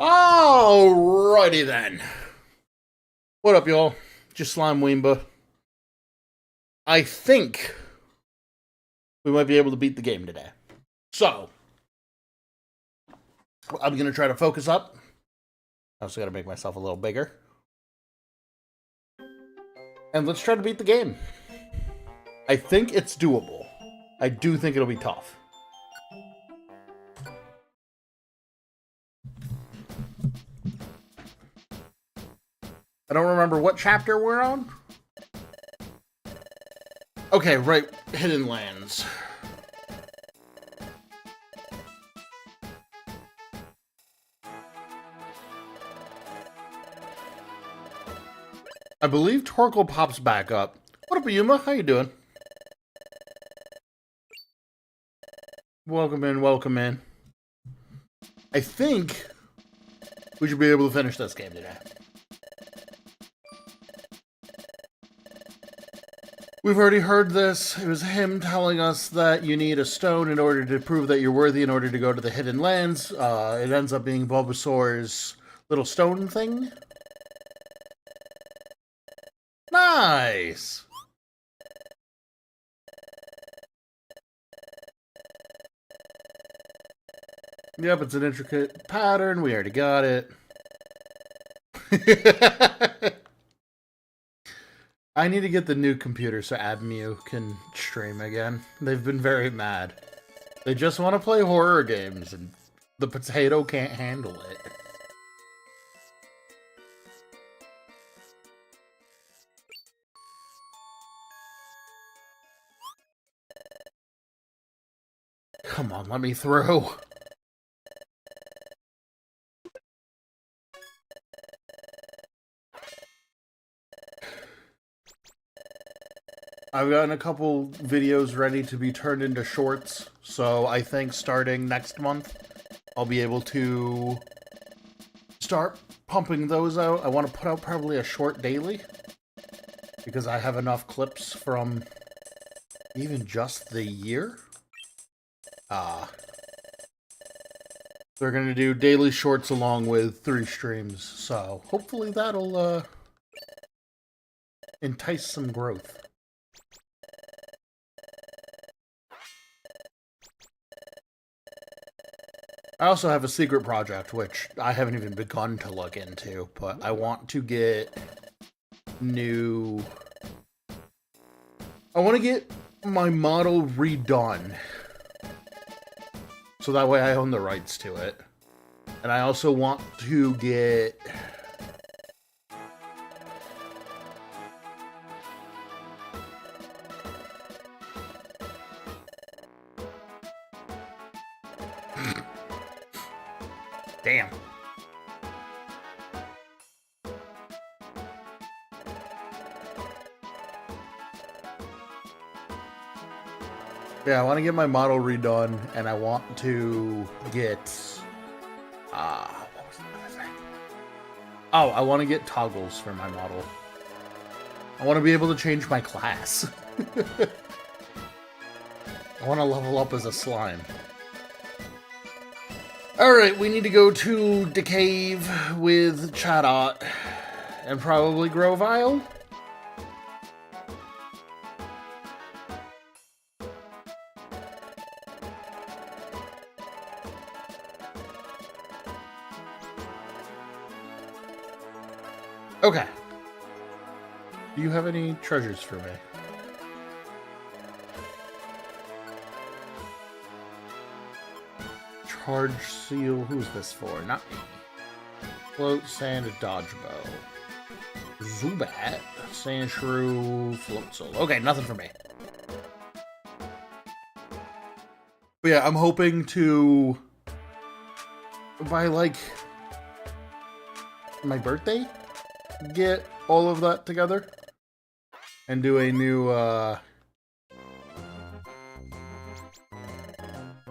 Alrighty then. What up, y'all? Just Slime Weemba. I think we might be able to beat the game today. So, I'm going to try to focus up. I also got to make myself a little bigger. And let's try to beat the game. I think it's doable. I do think it'll be tough. I don't remember what chapter we're on. Okay, right. Hidden Lands. I believe Torkoal pops back up. What up, Yuma? How you doing? Welcome in, welcome in. I think we should be able to finish this game today. We've already heard this. It was him telling us that you need a stone in order to prove that you're worthy in order to go to the Hidden Lands. It ends up being Bulbasaur's little stone thing. Nice! Yep, it's an intricate pattern. We already got it. I need to get the new computer so Abmew can stream again. They've been very mad. They just want to play horror games, and the potato can't handle it. Come on, let me through. I've gotten a couple videos ready to be turned into shorts, so I think starting next month, I'll be able to start pumping those out. I want to put out probably a short daily, because I have enough clips from even just the year. They're going to do daily shorts along with 3 streams, so hopefully that'll entice some growth. I also have a secret project, which I haven't even begun to look into, but I want to get new... I want to get my model redone, so that way I own the rights to it. And I also want to get... Damn. Yeah, I want to get my model redone, and I want to get... what was the other thing? Oh, I want to get toggles for my model. I want to be able to change my class. I want to level up as a slime. Alright, we need to go to the cave with Chatot and probably Grovyle. Okay. Do you have any treasures for me? Charge seal. Who's this for? Not me. Float, sand, dodge bow. Zubat, sand shrew, float soul. Okay, nothing for me. But yeah, I'm hoping to, by like my birthday, get all of that together and do a new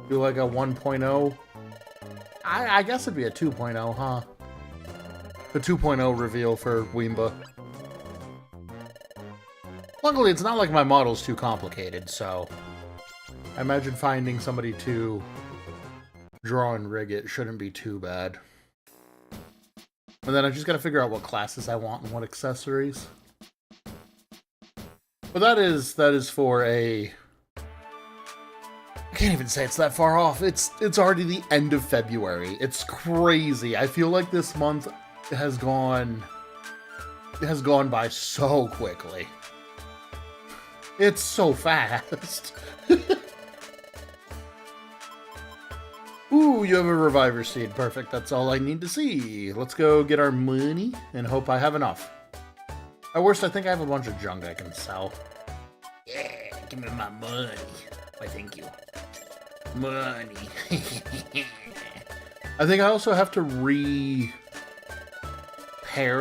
do like a 1.0. I guess it'd be a 2.0, huh? The 2.0 reveal for Weemba. Luckily, it's not like my model's too complicated, so I imagine finding somebody to draw and rig it shouldn't be too bad. And then I just gotta figure out what classes I want and what accessories. But that is for a... I can't even say it's that far off. It's already the end of February. It's crazy. I feel like this month has gone by so quickly. It's so fast. Ooh, you have a reviver seed. Perfect. That's all I need to see. Let's go get our money and hope I have enough. At worst, I think I have a bunch of junk I can sell. Yeah, give me my money. Why, thank you. Money. I think I also have to repair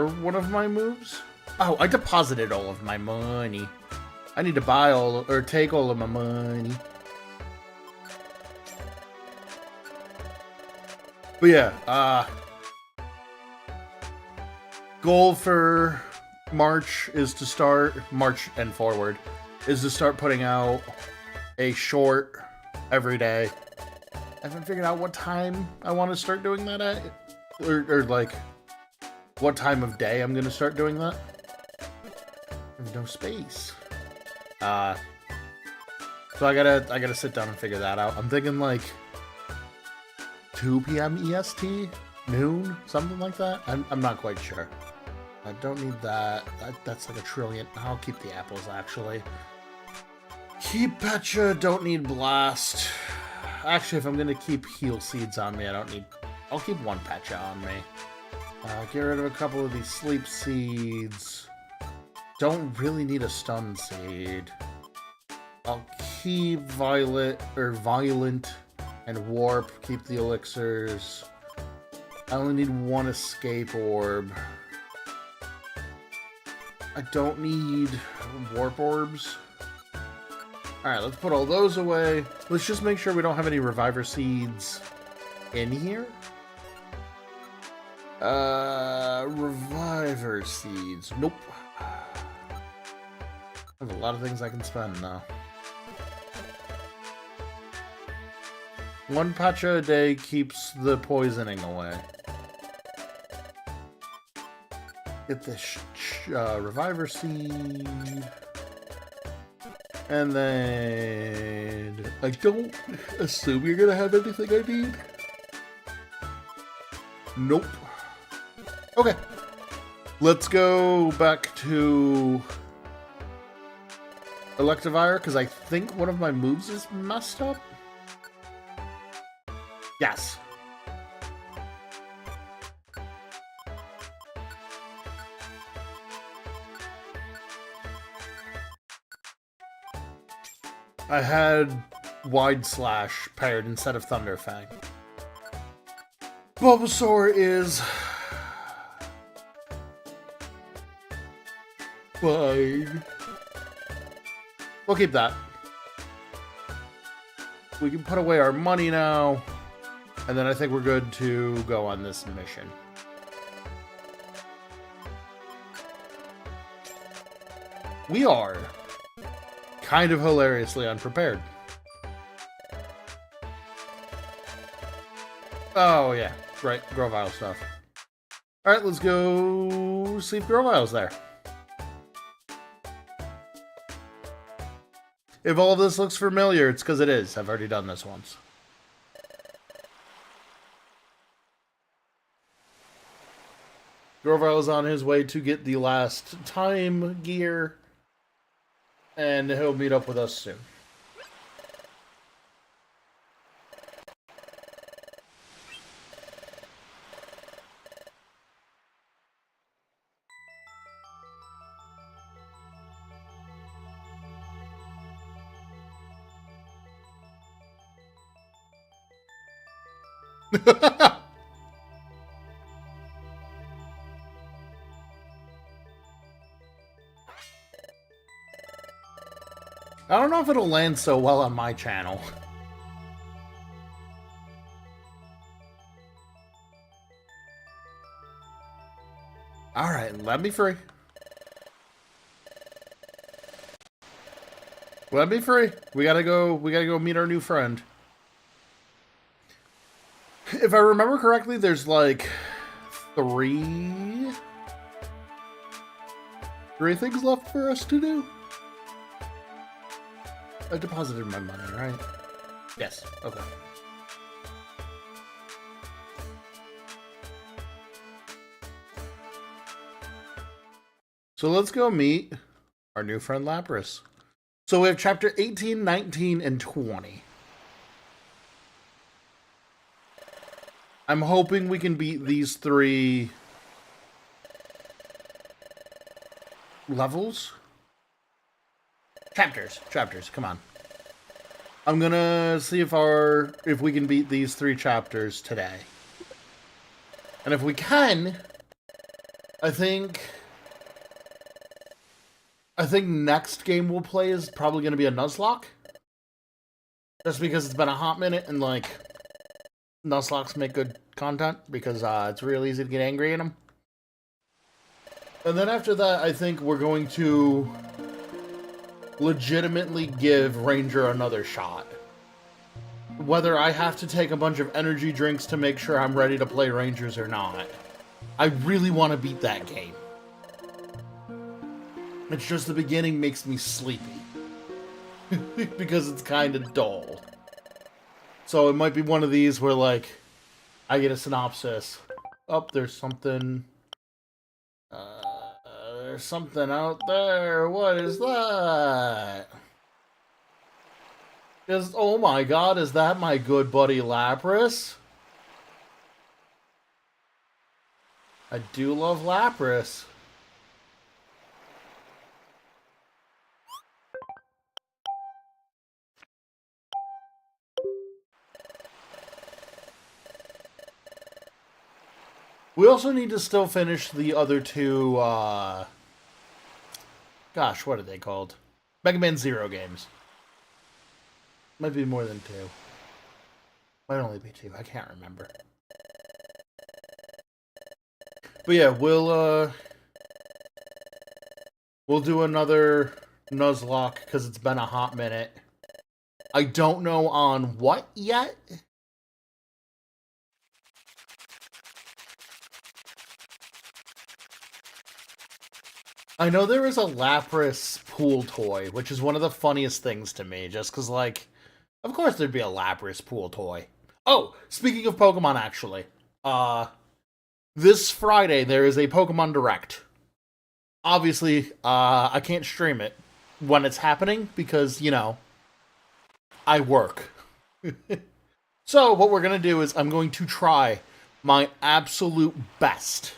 one of my moves. Oh, I deposited all of my money. I need to buy or take all of my money. But yeah, goal for March is to start, March and forward, is to start putting out a short every day. I haven't figured out what time I want to start doing that at, or like, what time of day I'm going to start doing that. There's no space. So I gotta sit down and figure that out. I'm thinking like 2 p.m. EST, noon, something like that. I'm not quite sure. I don't need that. That's like a trillion. I'll keep the apples, actually. Keep Pecha, don't need Blast. Actually, if I'm gonna keep heal seeds on me, I'll keep 1 Pecha on me. Get rid of a couple of these sleep seeds. Don't really need a stun seed. I'll keep Violent and Warp, keep the elixirs. I only need 1 escape orb. I don't need warp orbs. Alright, let's put all those away. Let's just make sure we don't have any reviver seeds in here. Reviver seeds. Nope. There's a lot of things I can spend now. 1 Pacha a day keeps the poisoning away. Get this reviver seed. And then... I don't assume you're gonna have anything I need. Nope. Okay. Let's go back to Electivire, because I think one of my moves is messed up. Yes. I had Wide Slash paired instead of Thunder Fang. Bulbasaur is fine. We'll keep that. We can put away our money now. And then I think we're good to go on this mission. We are kind of hilariously unprepared. Oh, yeah. Right. Grovyle stuff. Alright, let's go see if Grovyle's there. If all of this looks familiar, it's because it is. I've already done this once. Grovyle is on his way to get the last time gear, and he'll meet up with us soon. I don't know if it'll land so well on my channel. Alright, let me free. Let me free. We gotta go meet our new friend. If I remember correctly, there's like three things left for us to do. I deposited my money, right? Yes. Okay. So let's go meet our new friend Lapras. So we have chapter 18, 19, and 20. I'm hoping we can beat these 3 levels. Chapters, come on. I'm gonna see if we can beat these 3 chapters today. And if we can, I think next game we'll play is probably gonna be a Nuzlocke. Just because it's been a hot minute and like Nuzlocks make good content because it's real easy to get angry in them. And then after that, I think we're going to legitimately give Ranger another shot. Whether I have to take a bunch of energy drinks to make sure I'm ready to play Rangers or not. I really want to beat that game. It's just the beginning makes me sleepy. Because it's kind of dull. So it might be one of these where, like, I get a synopsis. Oh, there's something... there's something out there. What is that? Oh my god, is that my good buddy Lapras? I do love Lapras. We also need to still finish the other 2, gosh, what are they called? Mega Man Zero games. Might be more than 2. Might only be 2, I can't remember. But yeah, we'll do another Nuzlocke, because it's been a hot minute. I don't know on what yet. I know there is a Lapras pool toy, which is one of the funniest things to me, just because, like, of course there'd be a Lapras pool toy. Oh, speaking of Pokemon, actually, this Friday there is a Pokemon Direct. Obviously, I can't stream it when it's happening, because, you know, I work. So, what we're gonna do is I'm going to try my absolute best.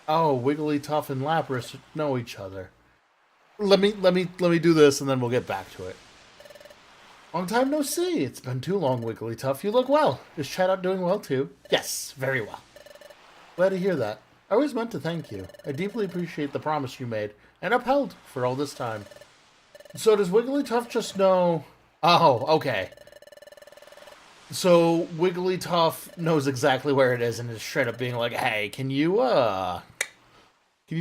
Oh, Wigglytuff and Lapras know each other. Let me do this and then we'll get back to it. Long time no see. It's been too long, Wigglytuff. You look well. Is chat out doing well too? Yes, very well. Glad to hear that. I always meant to thank you. I deeply appreciate the promise you made and upheld for all this time. So does Wigglytuff just know... Oh, okay. So Wigglytuff knows exactly where it is and is straight up being like, hey, can you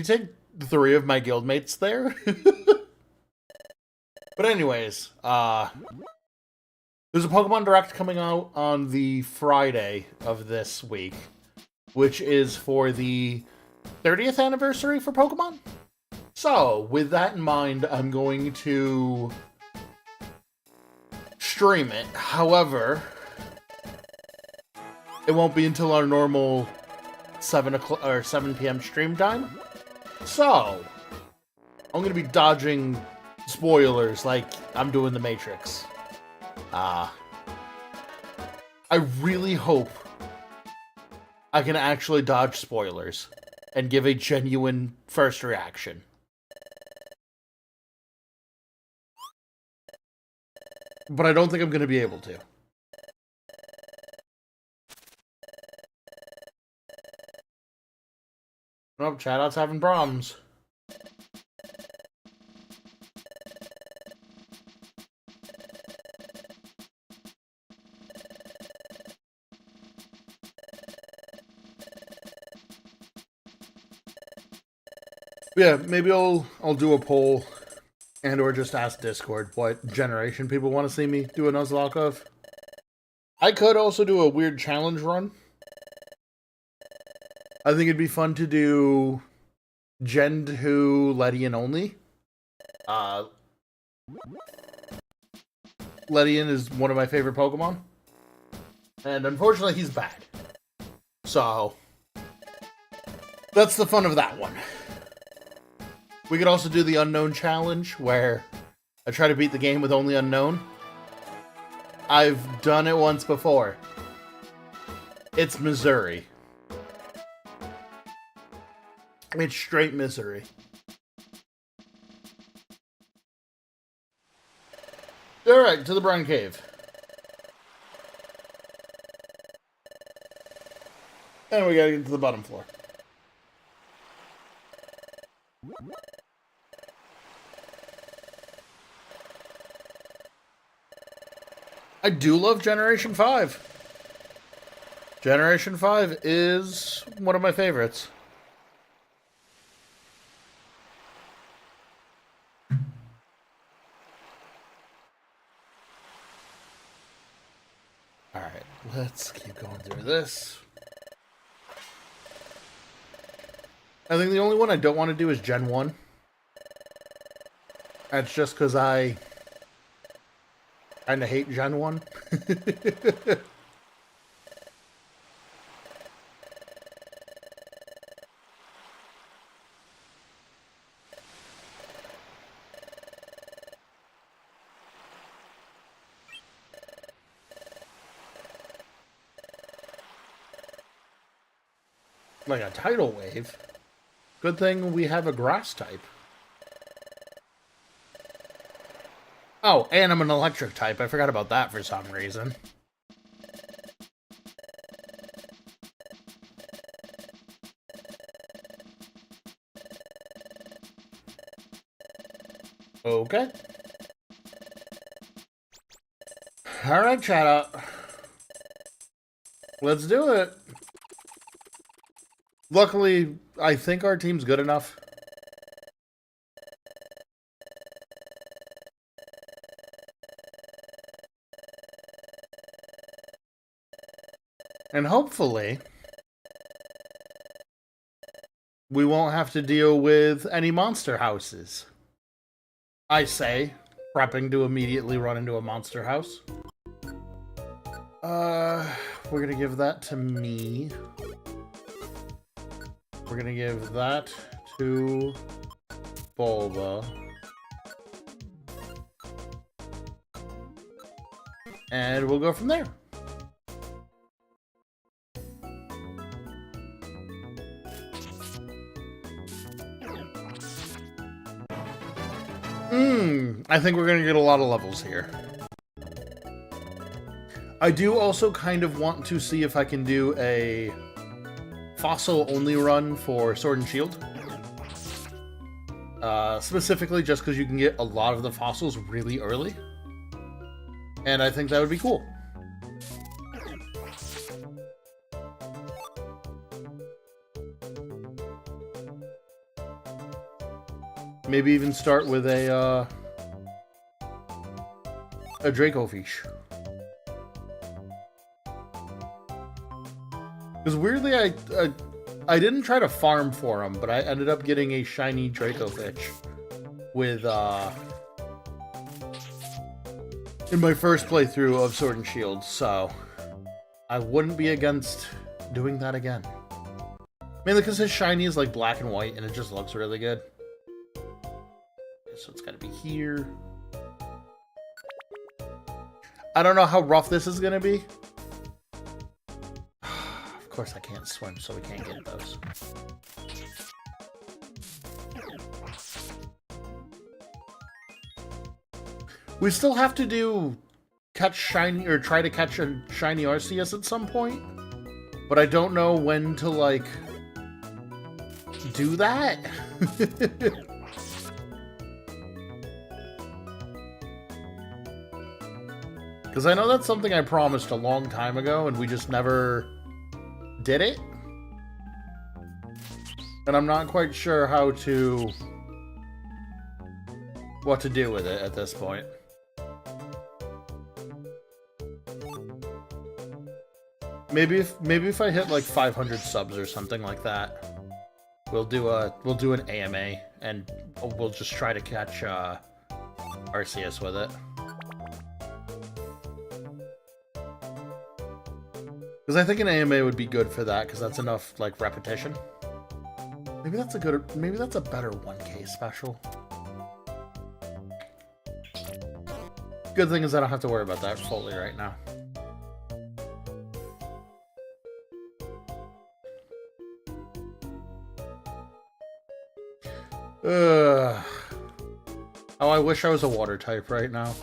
take 3 of my guildmates there? But anyways, there's a Pokemon Direct coming out on the Friday of this week, which is for the 30th anniversary for Pokemon. So, with that in mind, I'm going to stream it. However, it won't be until our normal 7 p.m. stream time. So, I'm going to be dodging spoilers like I'm doing The Matrix. I really hope I can actually dodge spoilers and give a genuine first reaction. But I don't think I'm going to be able to. Oh, chat-out's having problems. Yeah, maybe I'll do a poll and or just ask Discord what generation people want to see me do a Nuzlocke of. I could also do a weird challenge run I think it'd be fun to do Gen 2 Ledian only. Ledian is one of my favorite Pokemon. And unfortunately, he's bad. So, that's the fun of that one. We could also do the Unknown Challenge, where I try to beat the game with only Unknown. I've done it once before. It's Missouri. It's straight misery. Alright, to the Brine Cave. And we gotta get to the bottom floor. I do love Generation 5. Generation 5 is one of my favorites. Alright, let's keep going through this. I think the only one I don't want to do is Gen 1. That's just because I kind of hate Gen 1. Like a tidal wave? Good thing we have a grass type. Oh, and I'm an electric type. I forgot about that for some reason. Okay. Alright, chat up. Let's do it. Luckily, I think our team's good enough. And hopefully, we won't have to deal with any monster houses. I say, prepping to immediately run into a monster house. We're gonna give that to me. We're gonna give that to Bulba. And we'll go from there. I think we're gonna get a lot of levels here. I do also kind of want to see if I can do a fossil-only run for Sword and Shield. Specifically just because you can get a lot of the fossils really early. And I think that would be cool. Maybe even start with a Dracofish. Because weirdly, I didn't try to farm for him, but I ended up getting a shiny Dracofish with, in my first playthrough of Sword and Shield, so I wouldn't be against doing that again. Mainly because his shiny is like black and white, and it just looks really good. So it's gotta be here. I don't know how rough this is gonna be. Of course I can't swim, so we can't get those. We still have to do catch shiny, or try to catch a shiny Arceus at some point. But I don't know when to, like, do that. Because I know that's something I promised a long time ago, and we just never did it. And I'm not quite sure what to do with it at this point. Maybe if I hit like 500 subs or something like that, we'll do an AMA and we'll just try to catch RCS with it. Because I think an AMA would be good for that, because that's enough like repetition. Maybe that's a better 1K special. Good thing is I don't have to worry about that fully right now. Oh, I wish I was a water type right now.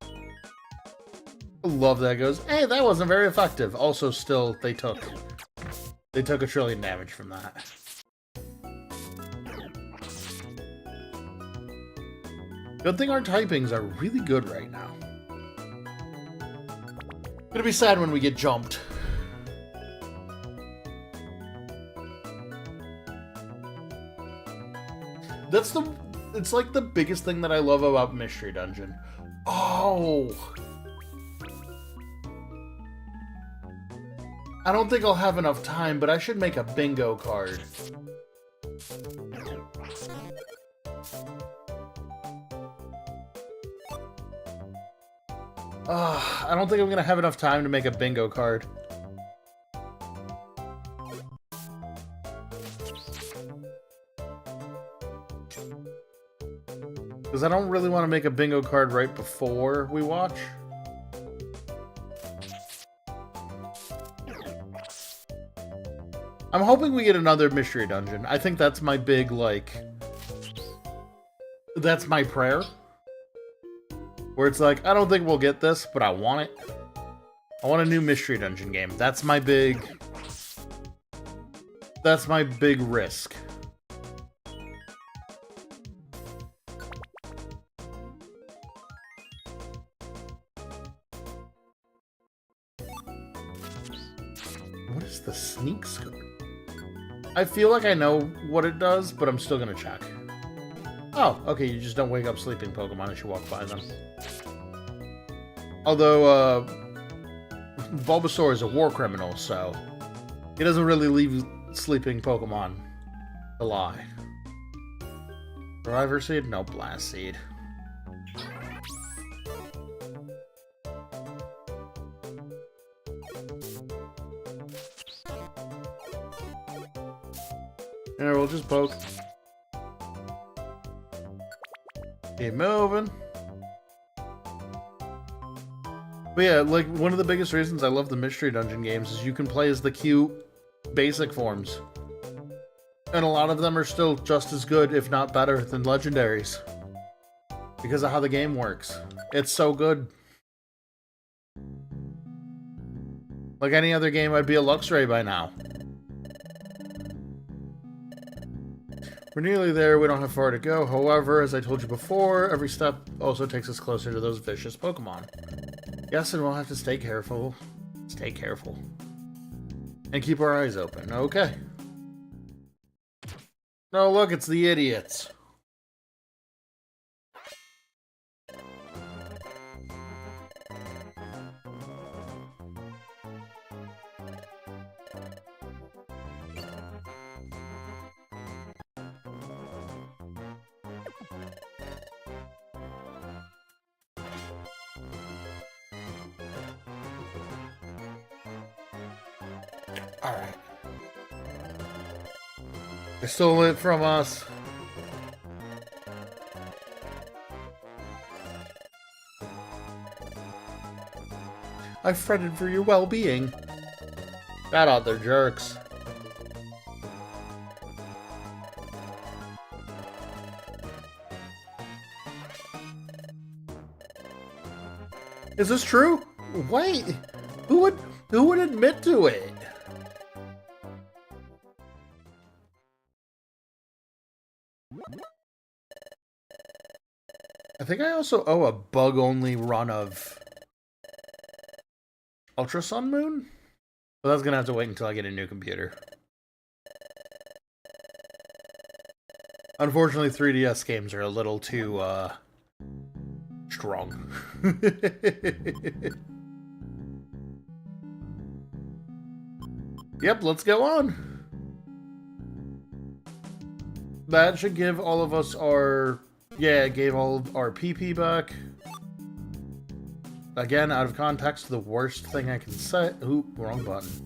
I love that goes, hey, that wasn't very effective. Also, still, they took a trillion damage from that. Good thing our typings are really good right now. Gonna be sad when we get jumped. It's like the biggest thing that I love about Mystery Dungeon. Oh! I don't think I'll have enough time, but I should make a bingo card. I don't think I'm gonna have enough time to make a bingo card. Because I don't really want to make a bingo card right before we watch. I'm hoping we get another Mystery Dungeon. I think that's my big, like... That's my prayer. Where it's like, I don't think we'll get this, but I want it. I want a new Mystery Dungeon game. That's my big... That's my big risk. What is the sneak scope? I feel like I know what it does, but I'm still gonna check. Oh, okay, you just don't wake up sleeping Pokemon as you walk by them. Although, Bulbasaur is a war criminal, so he doesn't really leave sleeping Pokemon alive. Driver Seed? No, Blast Seed. Yeah, we'll just poke. Keep moving. But yeah, like, one of the biggest reasons I love the Mystery Dungeon games is you can play as the cute basic forms. And a lot of them are still just as good, if not better, than legendaries. Because of how the game works. It's so good. Like any other game, I'd be a Luxray by now. We're nearly there, we don't have far to go. However, as I told you before, every step also takes us closer to those vicious Pokemon. Yes, and we'll have to stay careful. Stay careful. And keep our eyes open. Okay. No, look, it's the idiots. Alright. They stole it from us. I fretted for your well-being. That out, they're jerks. Is this true? Wait, who would admit to it? I think I also owe a bug-only run of Ultra Sun Moon? But that's gonna have to wait until I get a new computer. Unfortunately, 3DS games are a little too, strong. Yep, let's go on. That should give all of us our... Yeah, it gave all of our PP back. Again, out of context, the worst thing I can say... Oop, wrong button.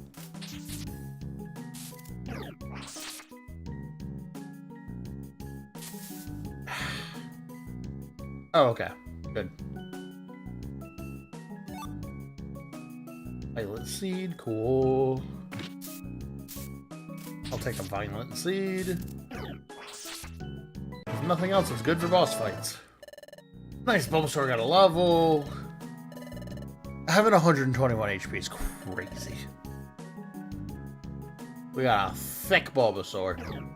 Oh, okay. Good. Violet seed, cool. I'll take a violet seed. If nothing else, it's good for boss fights. Nice, Bulbasaur got a level. Having 121 HP is crazy. We got a thick Bulbasaur.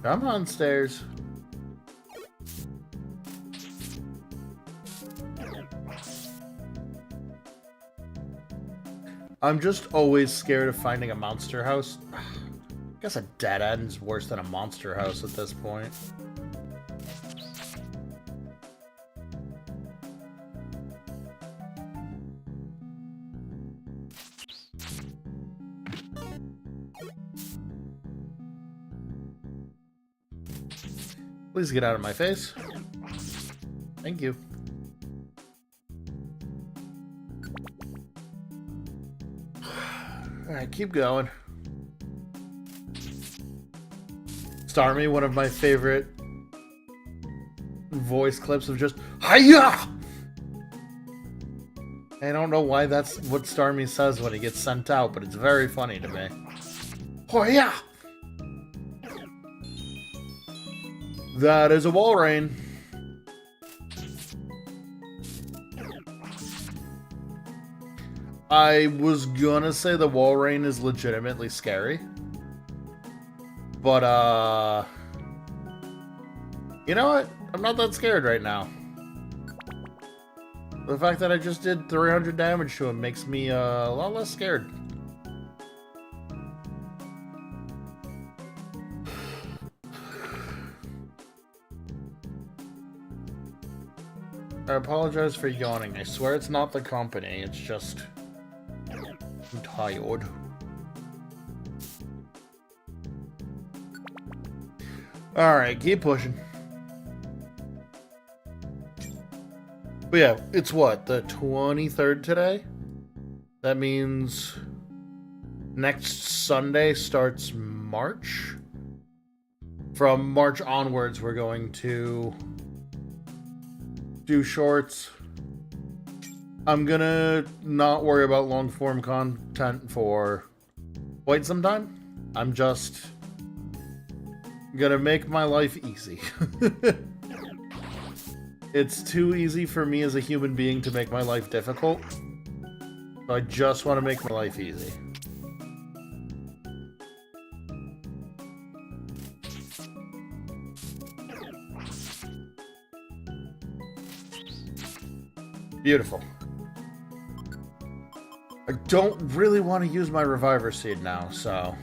Come on, stairs. I'm just always scared of finding a monster house. I guess a dead end's worse than a monster house at this point. Please get out of my face. Thank you. Alright, keep going. Starmie, one of my favorite voice clips of just Hiya! I don't know why that's what Starmie says when he gets sent out, but it's very funny to me. Hiya! That is a Walrein. I was gonna say the Walrein is legitimately scary. But, you know what? I'm not that scared right now. The fact that I just did 300 damage to him makes me a lot less scared. I apologize for yawning. I swear it's not the company. It's just... I'm tired. Alright, keep pushing. But yeah, it's what? The 23rd today? That means... next Sunday starts March? From March onwards, we're going to... do shorts. I'm gonna not worry about long form content for quite some time. I'm just gonna make my life easy. It's too easy for me as a human being to make my life difficult. So I just want to make my life easy. Beautiful. I don't really want to use my Reviver Seed now, so...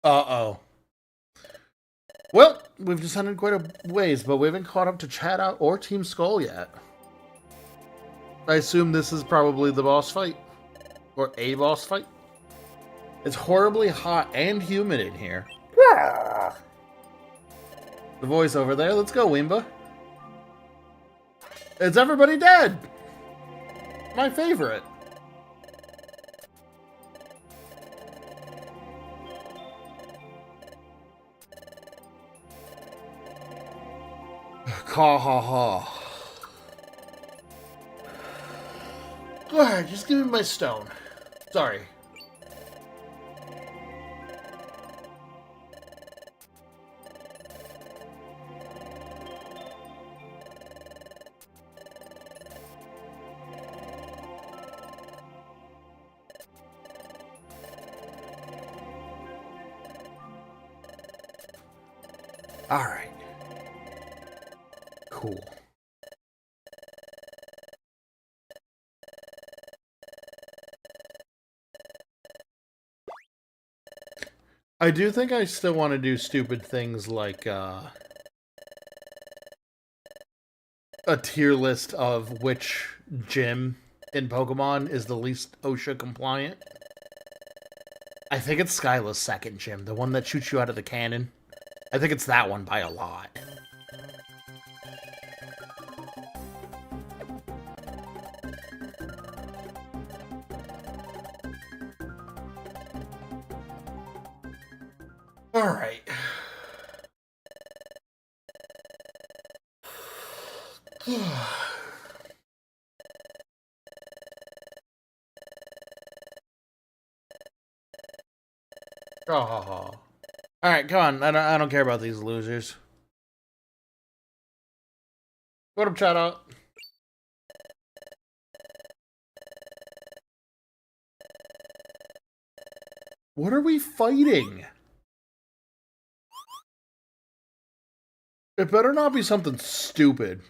Uh-oh. Well, we've descended quite a ways, but we haven't caught up to Chat Out or Team Skull yet. I assume this is probably the boss fight. Or a boss fight. It's horribly hot and humid in here. The voice over there. Let's go, Wimba. It's everybody dead. My favorite. Ha ha ha. Go ahead, just give me my stone. Sorry. Alright. cool. I do think I still want to do stupid things like, a tier list of which gym in Pokemon is the least OSHA compliant. I think it's Skyla's second gym, the one that shoots you out of the cannon. I think it's that one by a lot. Alright. Oh. Alright, come on. I don't care about these losers. What up, chat out? What are we fighting? It better not be something stupid.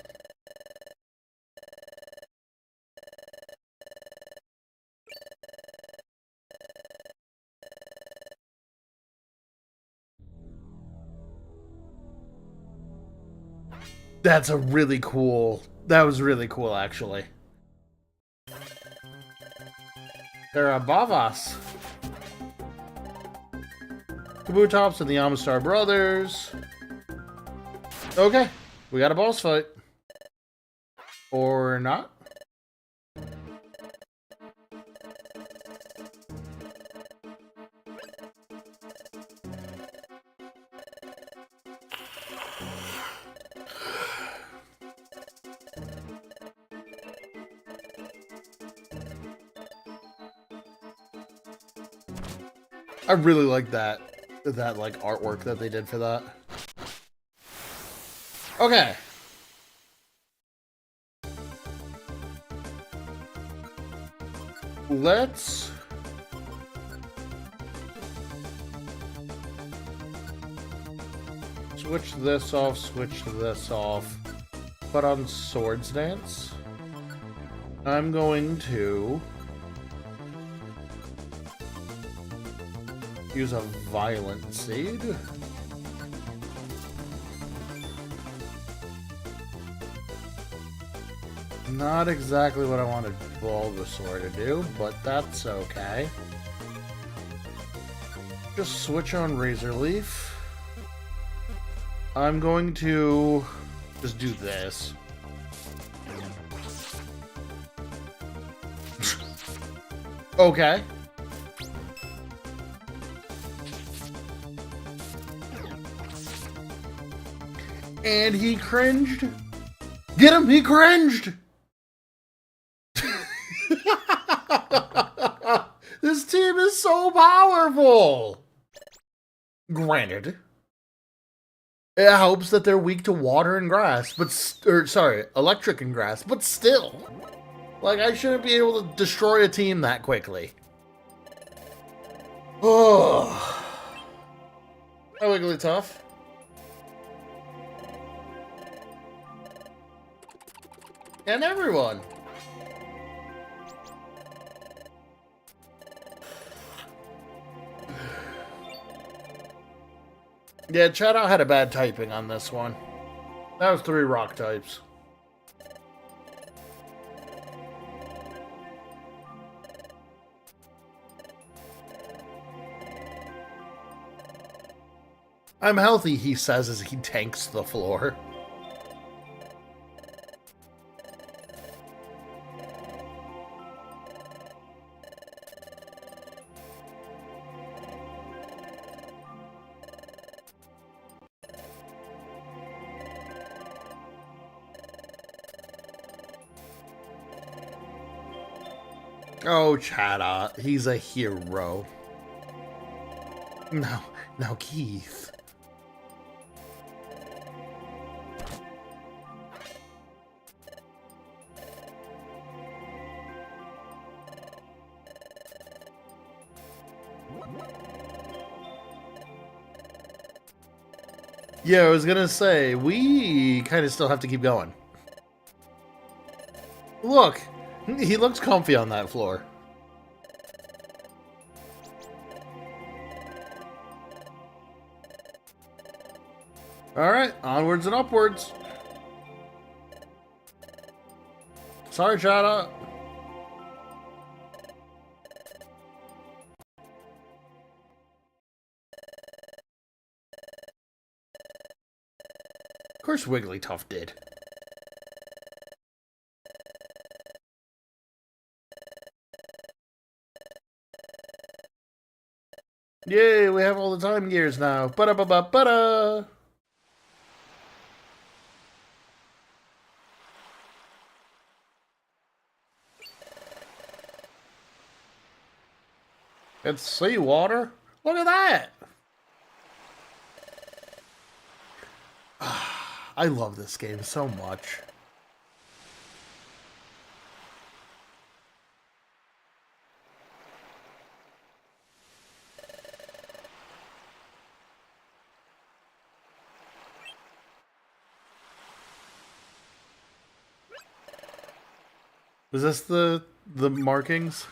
That's a really cool... That was really cool, actually. They're above us. Kabutops and the Amistar brothers. Okay, we got a boss fight. Or not? I really like that like artwork that they did for that. Okay. Let's switch this off, switch this off. Put on Swords Dance. I'm going to use a Violent Seed. Not exactly what I wanted Bulbasaur to do, but that's okay. Just switch on Razor Leaf. I'm going to just do this. Okay. And he cringed. Get him, he cringed! This team is so powerful! Granted, it helps that they're weak to water and grass, but sorry, electric and grass, but still. Like, I shouldn't be able to destroy a team that quickly. Oh. Hi, Wigglytuff. And everyone. Yeah, chat out had a bad typing on this one. That was 3 rock types. I'm healthy, he says as he tanks the floor. Oh, Chada, he's a hero. Now, Keith. Yeah, I was gonna say, we kind of still have to keep going. Look, he looks comfy on that floor. Alright, onwards and upwards. Sorry, Chada. Of course Wigglytuff did. Yay, we have all the time gears now. Ba-da-ba-ba-ba-da! It's seawater. Look at that! I love this game so much. Was this the markings?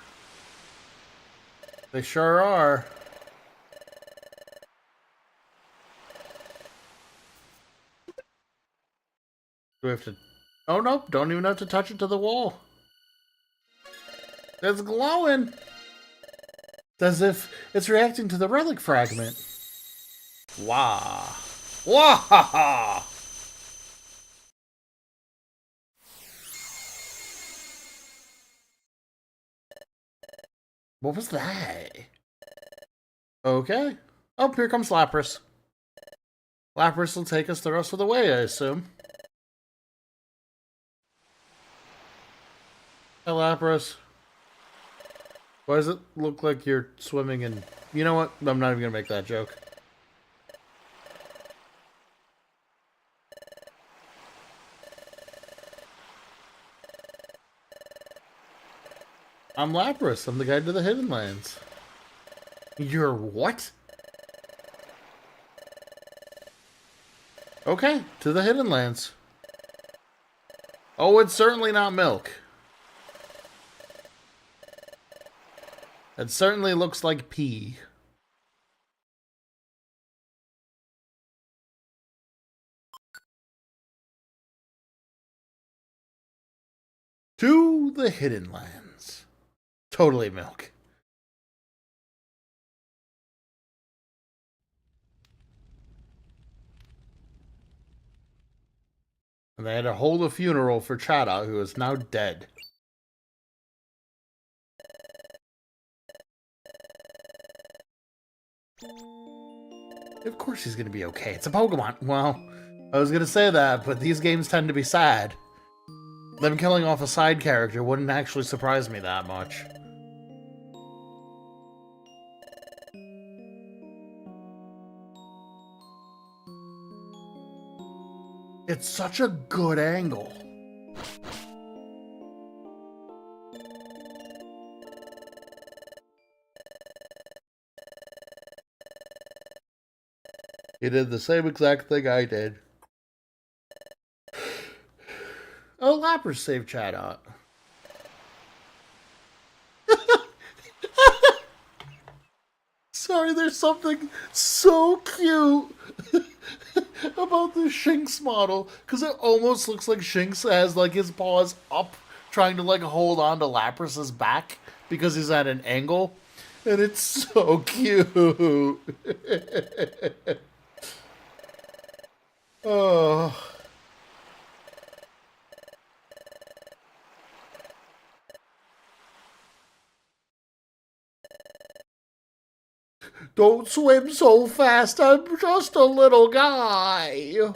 They sure are. Do we have to... Oh, no. Don't even have to touch it to the wall. It's glowing. It's as if it's reacting to the relic fragment. Wow. Wahaha! What was that? Okay. Oh, here comes Lapras. Lapras will take us the rest of the way, I assume. Hey, Lapras. Why does it look like you're swimming in... You know what? I'm not even going to make that joke. I'm Lapras. I'm the guide to the Hidden Lands. You're what? Okay, to the Hidden Lands. Oh, it's certainly not milk. It certainly looks like pee. To the Hidden Lands. Totally milk. And they had to hold a funeral for Chada, who is now dead. Of course he's going to be okay. It's a Pokemon. Well, I was going to say that, but these games tend to be sad. Them killing off a side character wouldn't actually surprise me that much. It's such a good angle. He did the same exact thing I did. Oh, Lapras saved Chadot. Sorry, there's something so cute about the Shinx model, because it almost looks like Shinx has like his paws up, trying to like hold on to Lapras's back because he's at an angle, and it's so cute. Oh. Don't swim so fast, I'm just a little guy. Of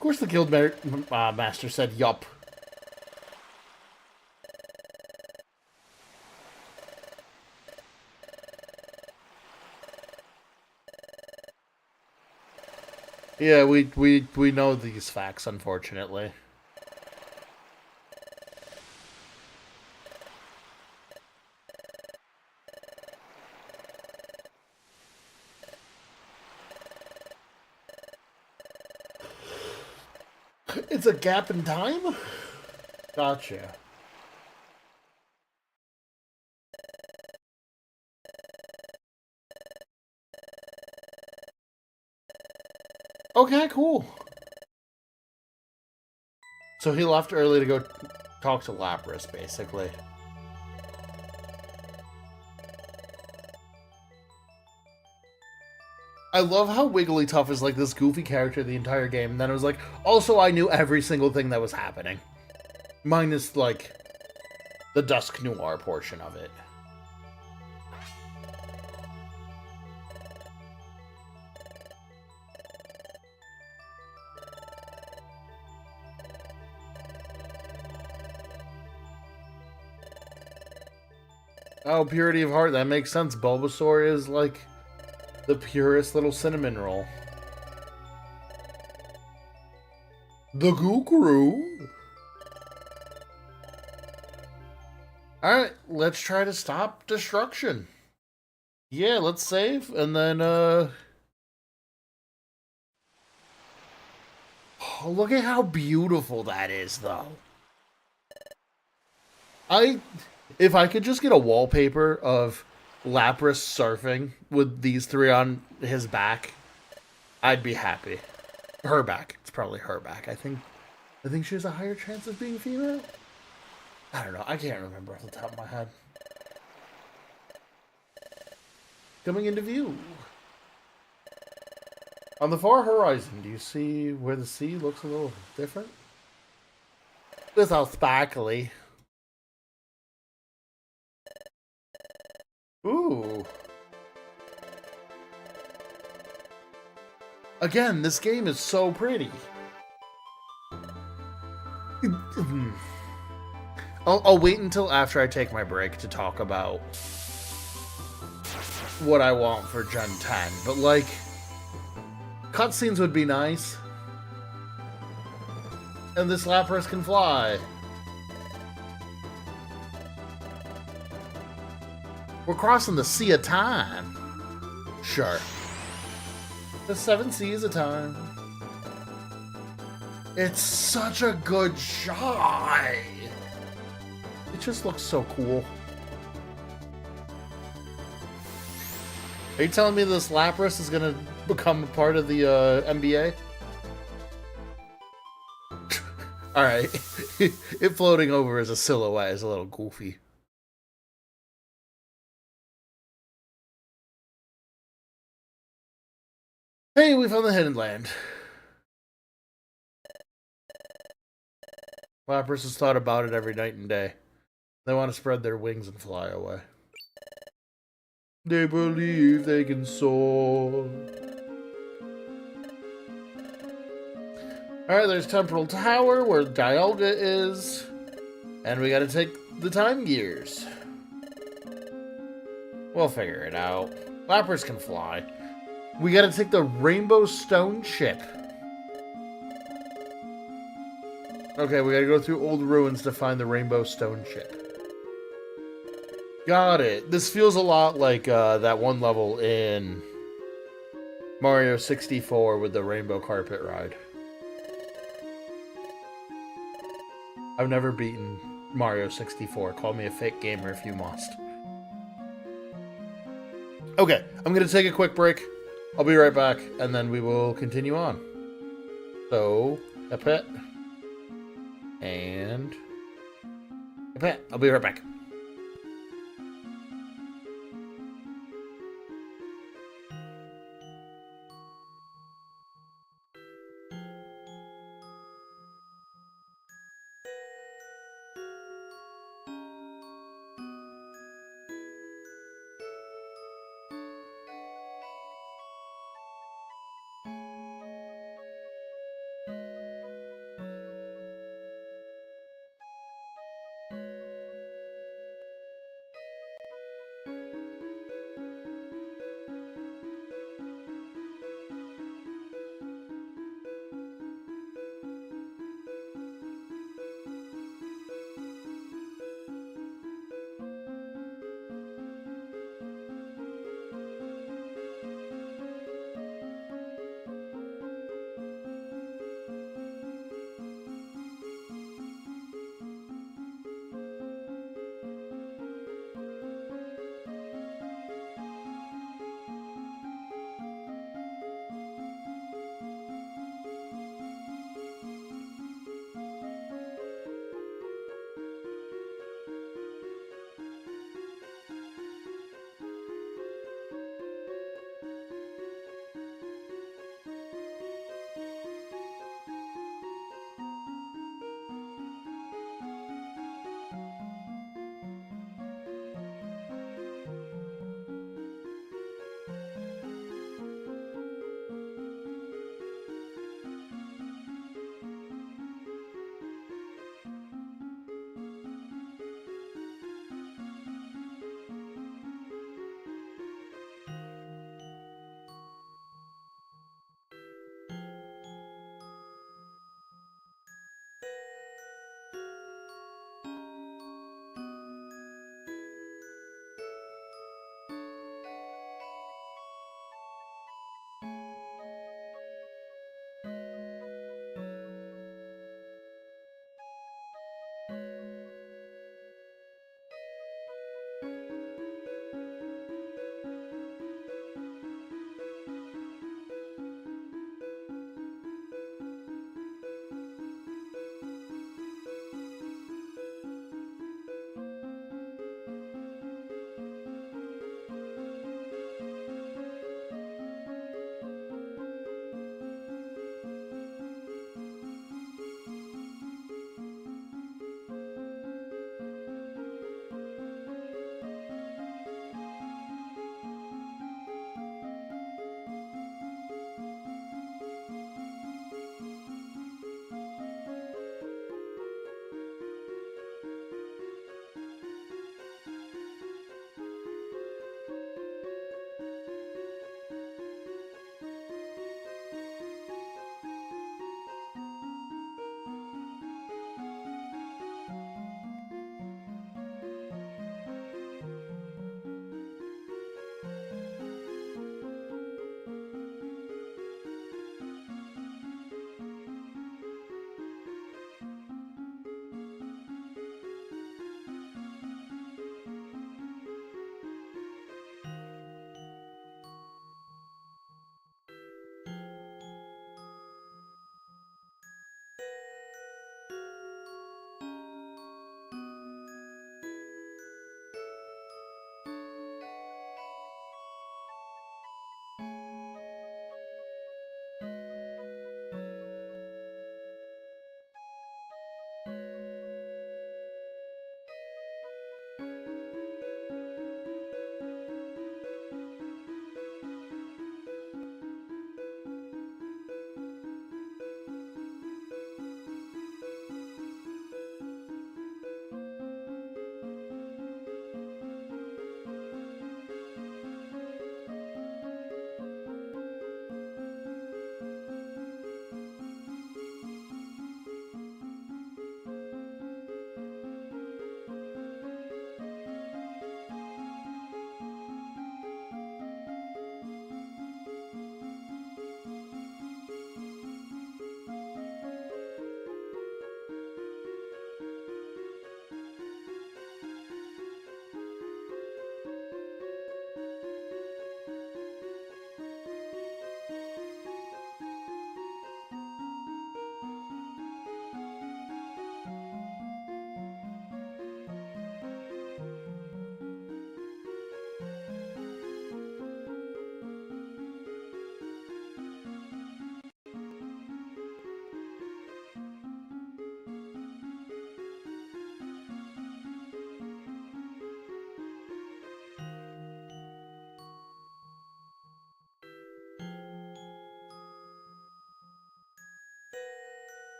course the guild master said yup. Yeah, we know these facts, unfortunately. It's a gap in time? Gotcha. Okay, cool. So he left early to go talk to Lapras, basically. I love how Wigglytuff is like this goofy character the entire game, and then it was like, also I knew every single thing that was happening. Minus, like, the Dusk Noir portion of it. Oh, purity of heart, that makes sense. Bulbasaur is, like, the purest little cinnamon roll. The Gukuru. Alright, let's try to stop destruction. Yeah, let's save, and then, oh, look at how beautiful that is, though. If I could just get a wallpaper of Lapras surfing with these three on his back, I'd be happy. Her back. It's probably her back. I think she has a higher chance of being female. I don't know. I can't remember off the top of my head. Coming into view. On the far horizon, do you see where the sea looks a little different? It's all sparkly. Ooh. Again, this game is so pretty. I'll wait until after I take my break to talk about what I want for Gen 10. But, like, cutscenes would be nice. And this Lapras can fly. We're crossing the Sea of Time. Sure. The 7 seas of time. It's such a good shot. It just looks so cool. Are you telling me this Lapras is gonna become a part of the NBA? Alright. It floating over as a silhouette is a little goofy. Hey, we found the hidden land. Lapras has thought about it every night and day. They want to spread their wings and fly away. They believe they can soar. Alright, there's Temporal Tower, where Dialga is. And we gotta take the time gears. We'll figure it out. Lapras can fly. We gotta take the Rainbow Stone ship. Okay, we gotta go through old ruins to find the Rainbow Stone ship. Got it. This feels a lot like that one level in Mario 64 with the Rainbow Carpet Ride. I've never beaten Mario 64. Call me a fake gamer if you must. Okay, I'm gonna take a quick break. I'll be right back, and then we will continue on. So, a pet. And a pet. I'll be right back.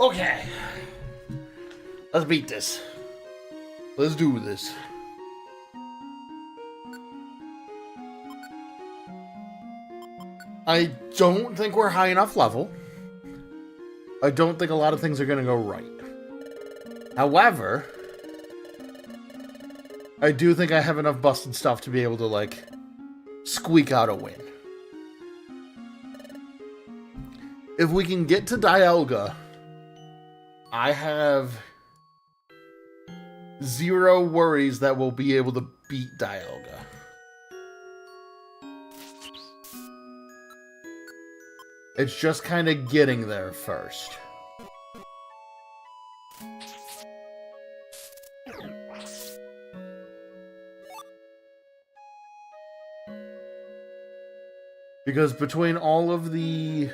Okay. Let's beat this. Let's do this. I don't think we're high enough level. I don't think a lot of things are going to go right. However, I do think I have enough busted stuff to be able to, like, squeak out a win. If we can get to Dialga, I have zero worries that we'll be able to beat Dialga. It's just kind of getting there first. Because between all of the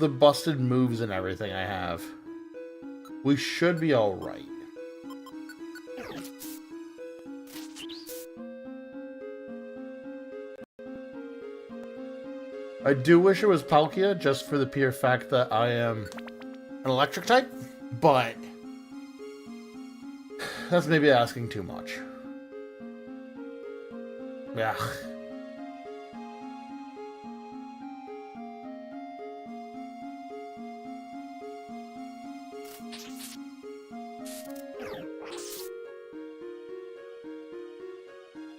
busted moves and everything I have, we should be alright. I do wish it was Palkia, just for the pure fact that I am an electric type, but that's maybe asking too much. Yeah.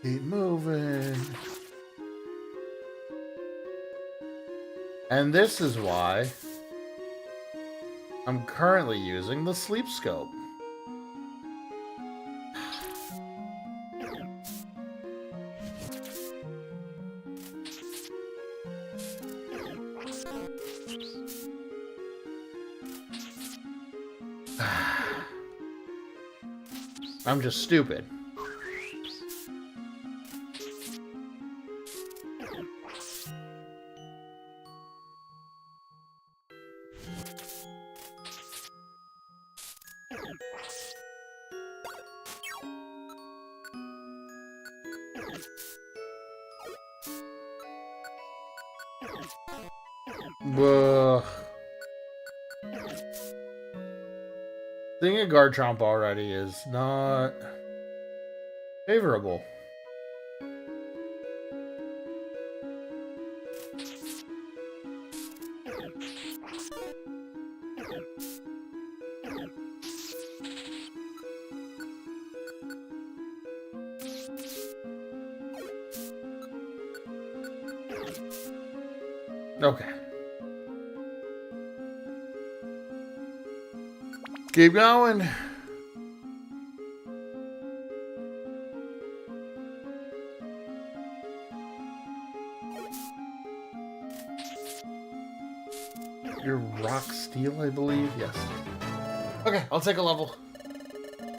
Keep moving. And this is why I'm currently using the sleep scope. I'm just stupid. Ugh. Seeing a Garchomp already is not favorable. Okay. Keep going. Your rock steel, I believe. Yes. Okay, I'll take a level.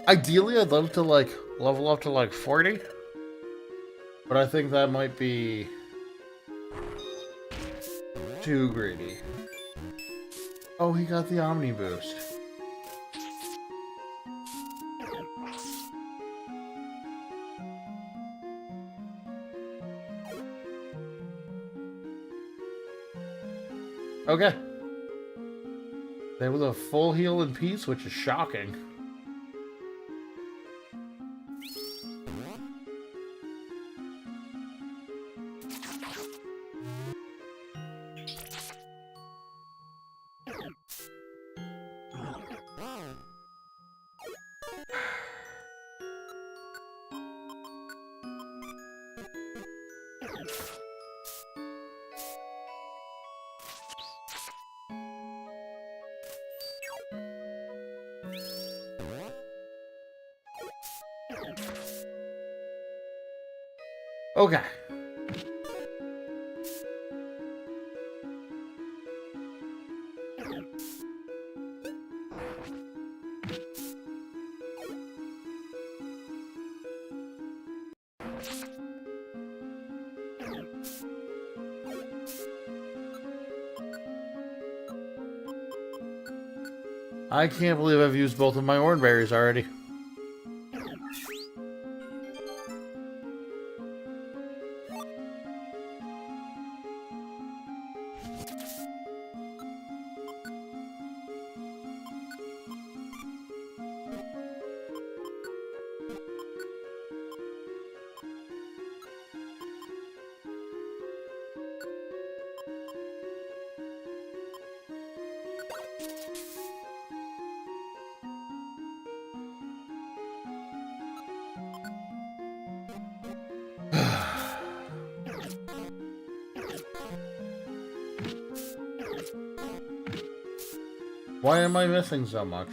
Ideally, I'd love to, like, level up to, like, 40. But I think that might be too greedy. Oh, he got the Omni boost. Okay. They with a full heal and peace, which is shocking. Okay. I can't believe I've used both of my orange berries already. Why am I missing so much?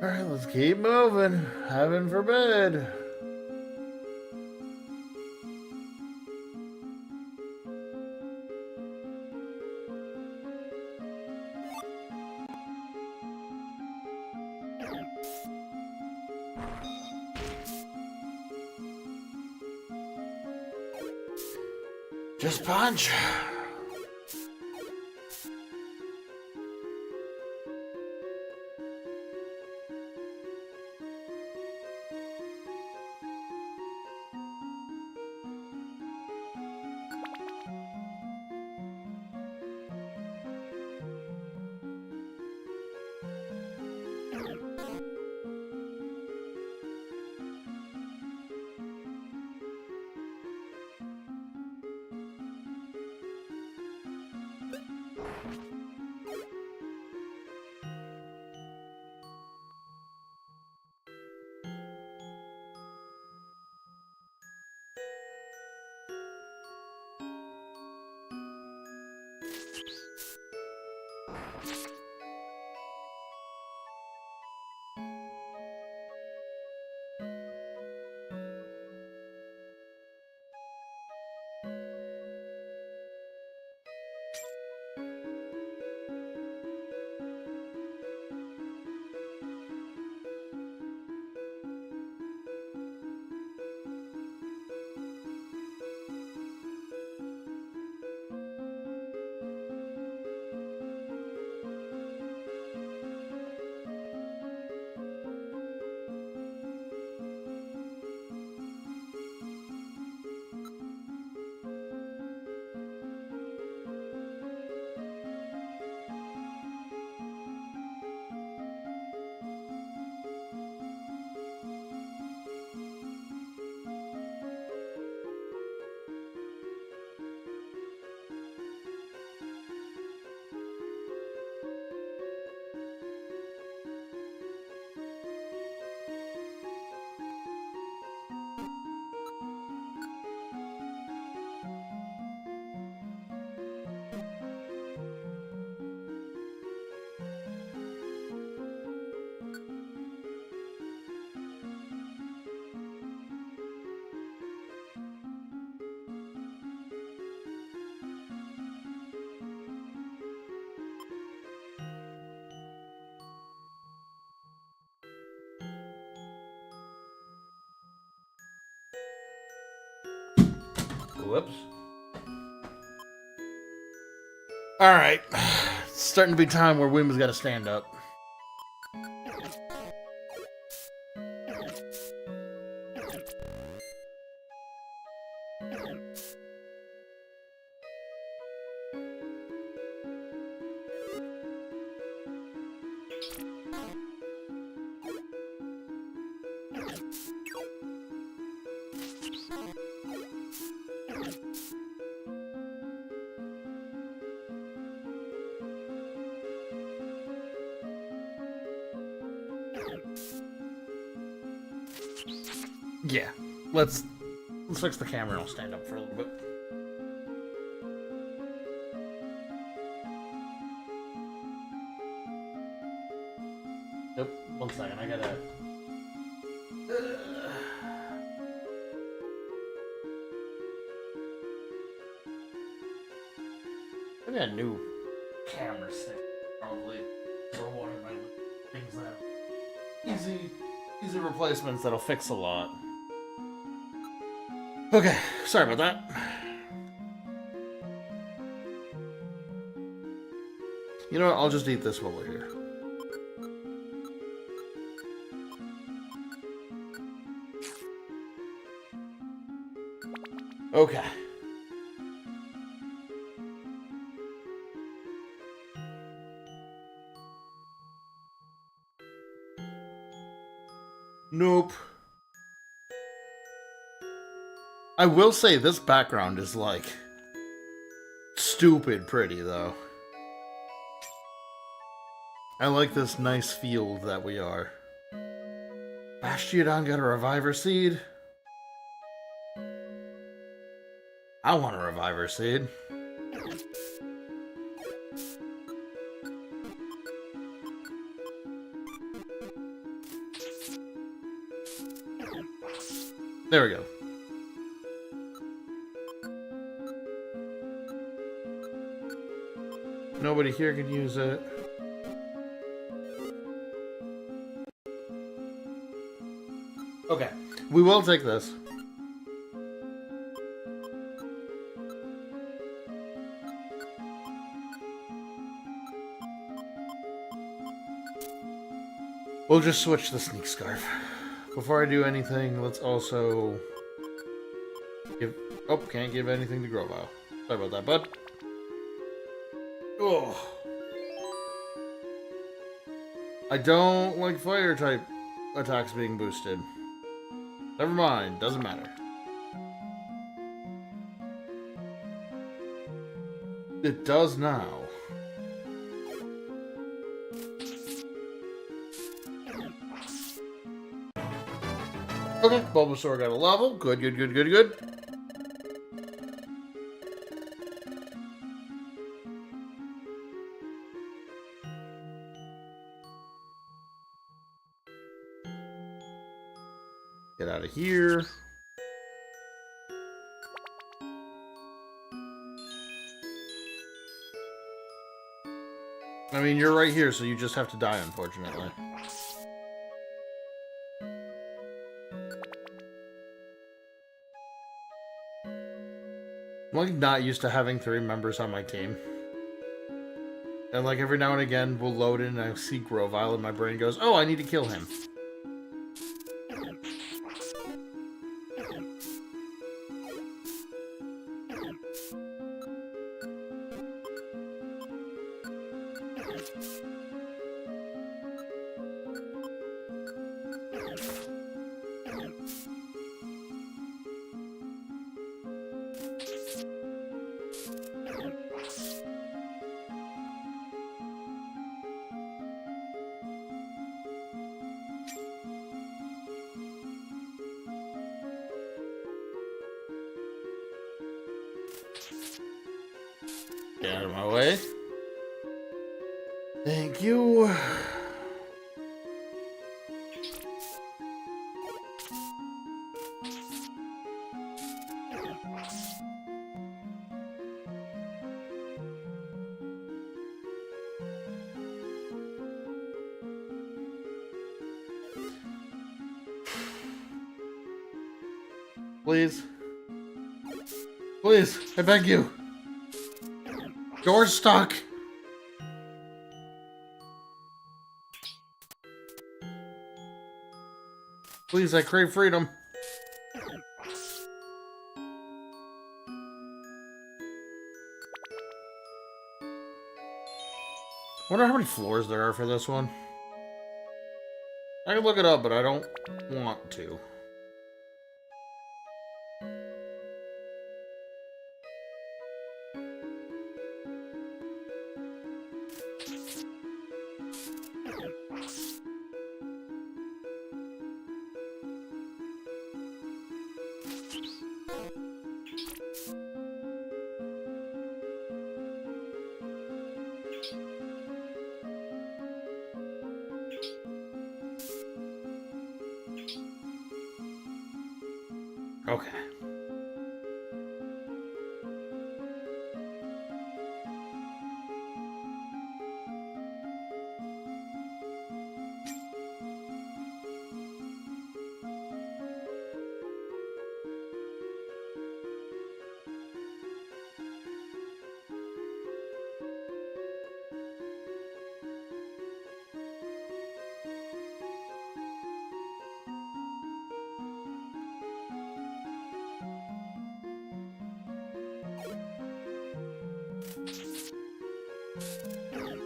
Alright, let's keep moving. Heaven forbid. Just punch. Whoops. Alright. It's starting to be time where Wim's got to stand up. Yeah. Let's fix the camera and I'll stand up for a little bit. Nope. 1 second. I gotta... Maybe a new camera stick. Probably. Or one of my things that... Easy replacements that'll fix a lot. Okay, sorry about that. You know what? I'll just eat this while we're here. Okay. Nope. I will say this background is like stupid pretty though. I like this nice field that we are. Bastiodon got a Reviver Seed. I want a Reviver Seed. There we go. Nobody here can use it. Okay, we will take this. We'll just switch the Sneak Scarf. Before I do anything, let's also give... Oh, can't give anything to Grovyle. Sorry about that, bud. Oh. I don't like fire type attacks being boosted. Never mind, doesn't matter. It does now. Okay, Bulbasaur got a level. Good, good, good, good, good. Get out of here. I mean, you're right here, so you just have to die, unfortunately. I'm like not used to having 3 members on my team. And like every now and again, we'll load in and I see Grovyle and my brain goes, oh, I need to kill him. Get out of my way. Thank you. Please. Please, I beg you. Door's stuck. Please, I crave freedom. Wonder how many floors there are for this one. I can look it up, but I don't want to. Okay. Ugh.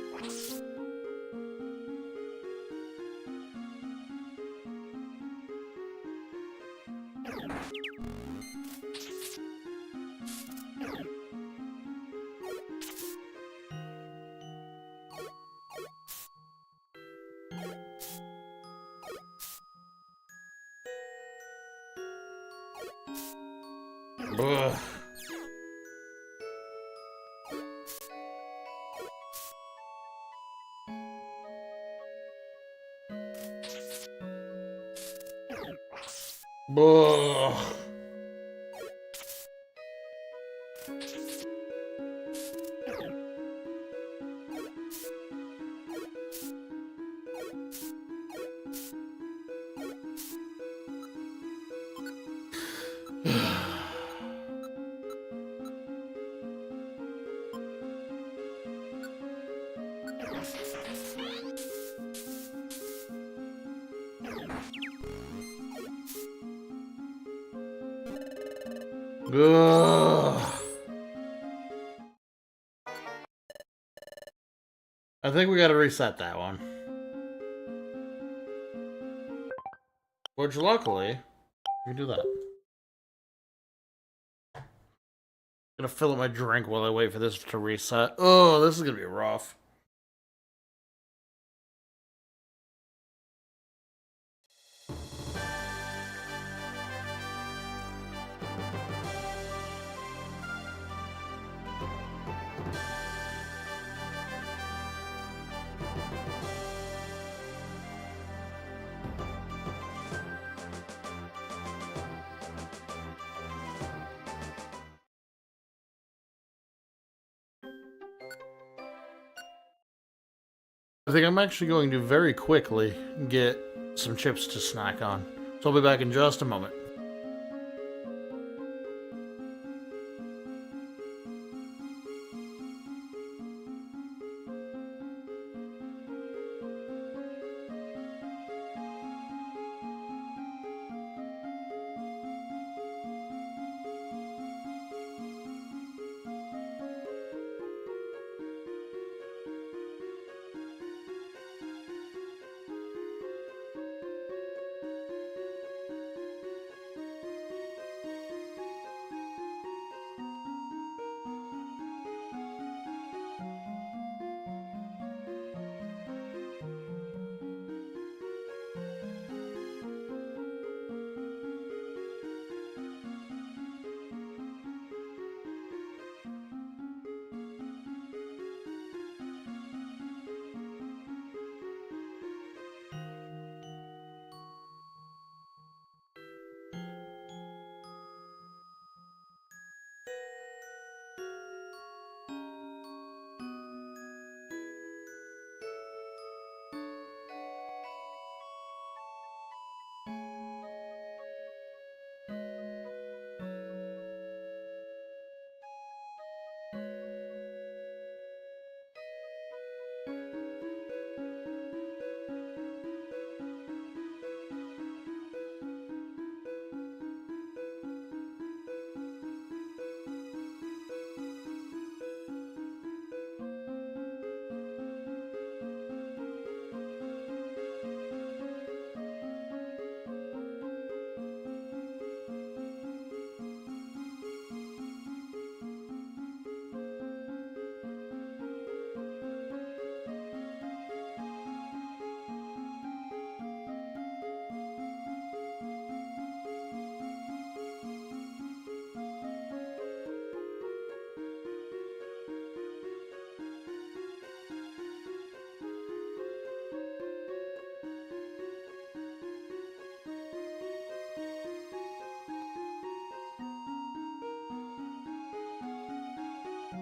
Ugh. Ugh. I think we gotta reset that one. Which, luckily, we can do that. Gonna fill up my drink while I wait for this to reset. Oh, this is gonna be rough. I think I'm actually going to very quickly get some chips to snack on. So I'll be back in just a moment.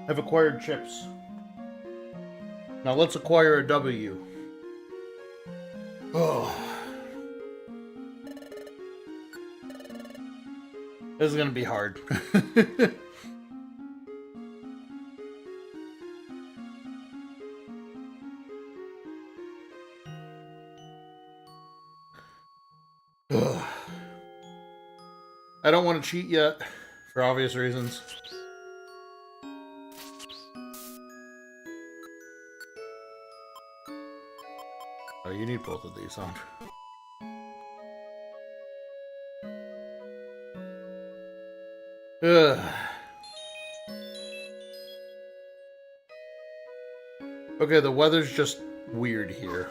I've acquired chips. Now let's acquire a W. Oh. This is gonna be hard. I don't want to cheat yet, for obvious reasons. Oh, you need both of these on. Ugh. Okay, the weather's just weird here.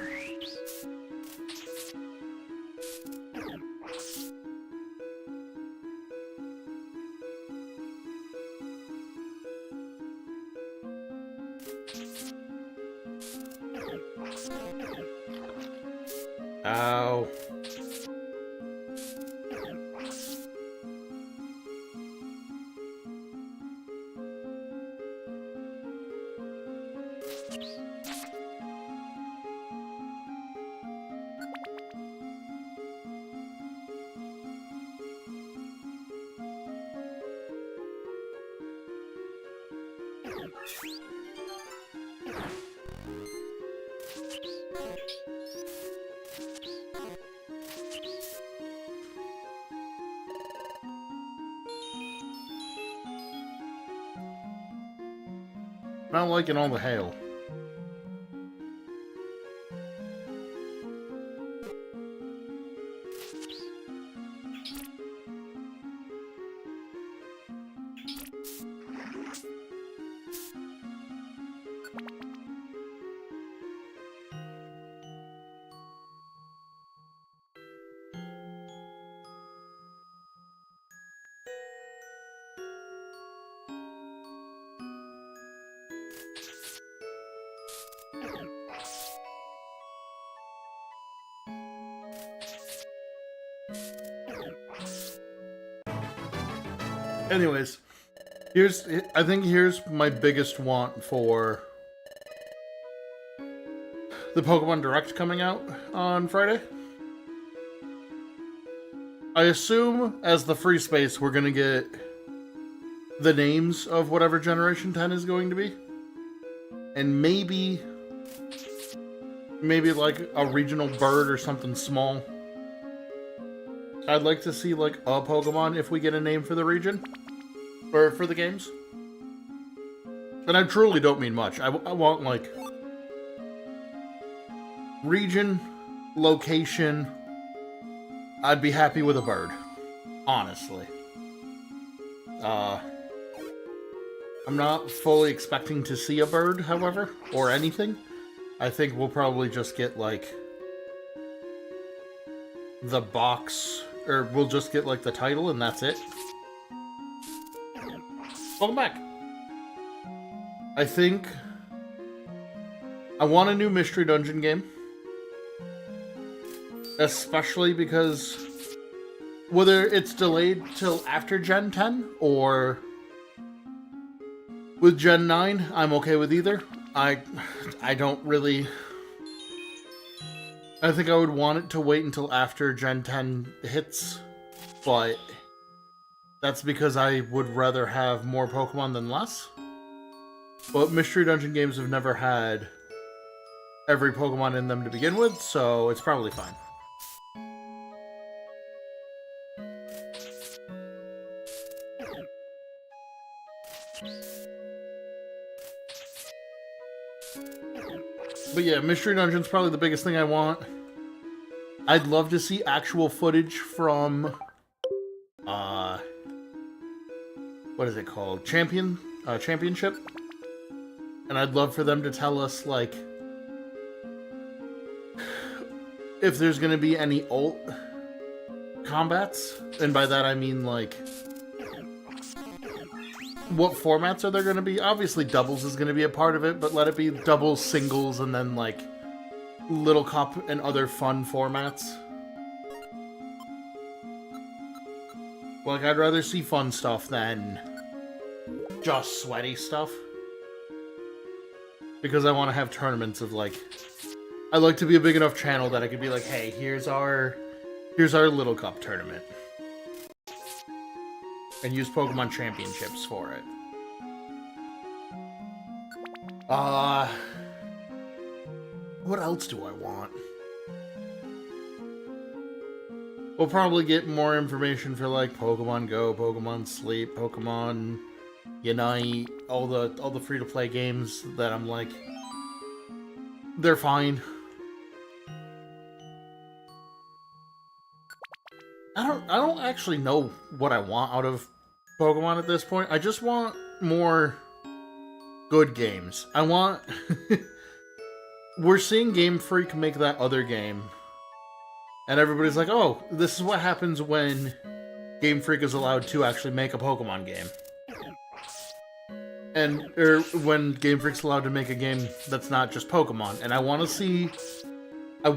Ow. Not liking all the hail. Anyways, I think here's my biggest want for the Pokemon Direct coming out on Friday. I assume as the free space we're gonna get the names of whatever Generation 10 is going to be. And maybe like a regional bird or something small. I'd like to see like a Pokemon if we get a name for the region. Or for the games. And I truly don't mean much. I want like region, location. I'd be happy with a bird. Honestly. I'm not fully expecting to see a bird, however, or anything. I think we'll probably just get, like, the box, or we'll just get, like, the title, and that's it. Welcome back. I think I want a new Mystery Dungeon game. Especially because whether it's delayed till after Gen 10, or with Gen 9, I'm okay with either. I don't really... I think I would want it to wait until after Gen 10 hits, but that's because I would rather have more Pokemon than less. But Mystery Dungeon games have never had every Pokemon in them to begin with, so it's probably fine. But yeah, Mystery Dungeon's probably the biggest thing I want. I'd love to see actual footage from, what is it called? Championship? And I'd love for them to tell us, like, if there's gonna be any ult combats. And by that I mean, like, what formats are there going to be? Obviously, doubles is going to be a part of it, but let it be doubles, singles, and then, like, Little Cup and other fun formats. Like, I'd rather see fun stuff than just sweaty stuff. Because I want to have tournaments of, like... I'd like to be a big enough channel that I could be like, hey, here's our Little Cup tournament. And use Pokemon Championships for it. What else do I want? We'll probably get more information for, like, Pokemon Go, Pokemon Sleep, Pokemon Unite, all the free-to-play games that I'm like, they're fine. I don't actually know what I want out of Pokemon at this point. I just want more good games. I want... We're seeing Game Freak make that other game. And everybody's like, oh, this is what happens when Game Freak is allowed to actually make a Pokemon game. Or when Game Freak's allowed to make a game that's not just Pokemon. And I want to see a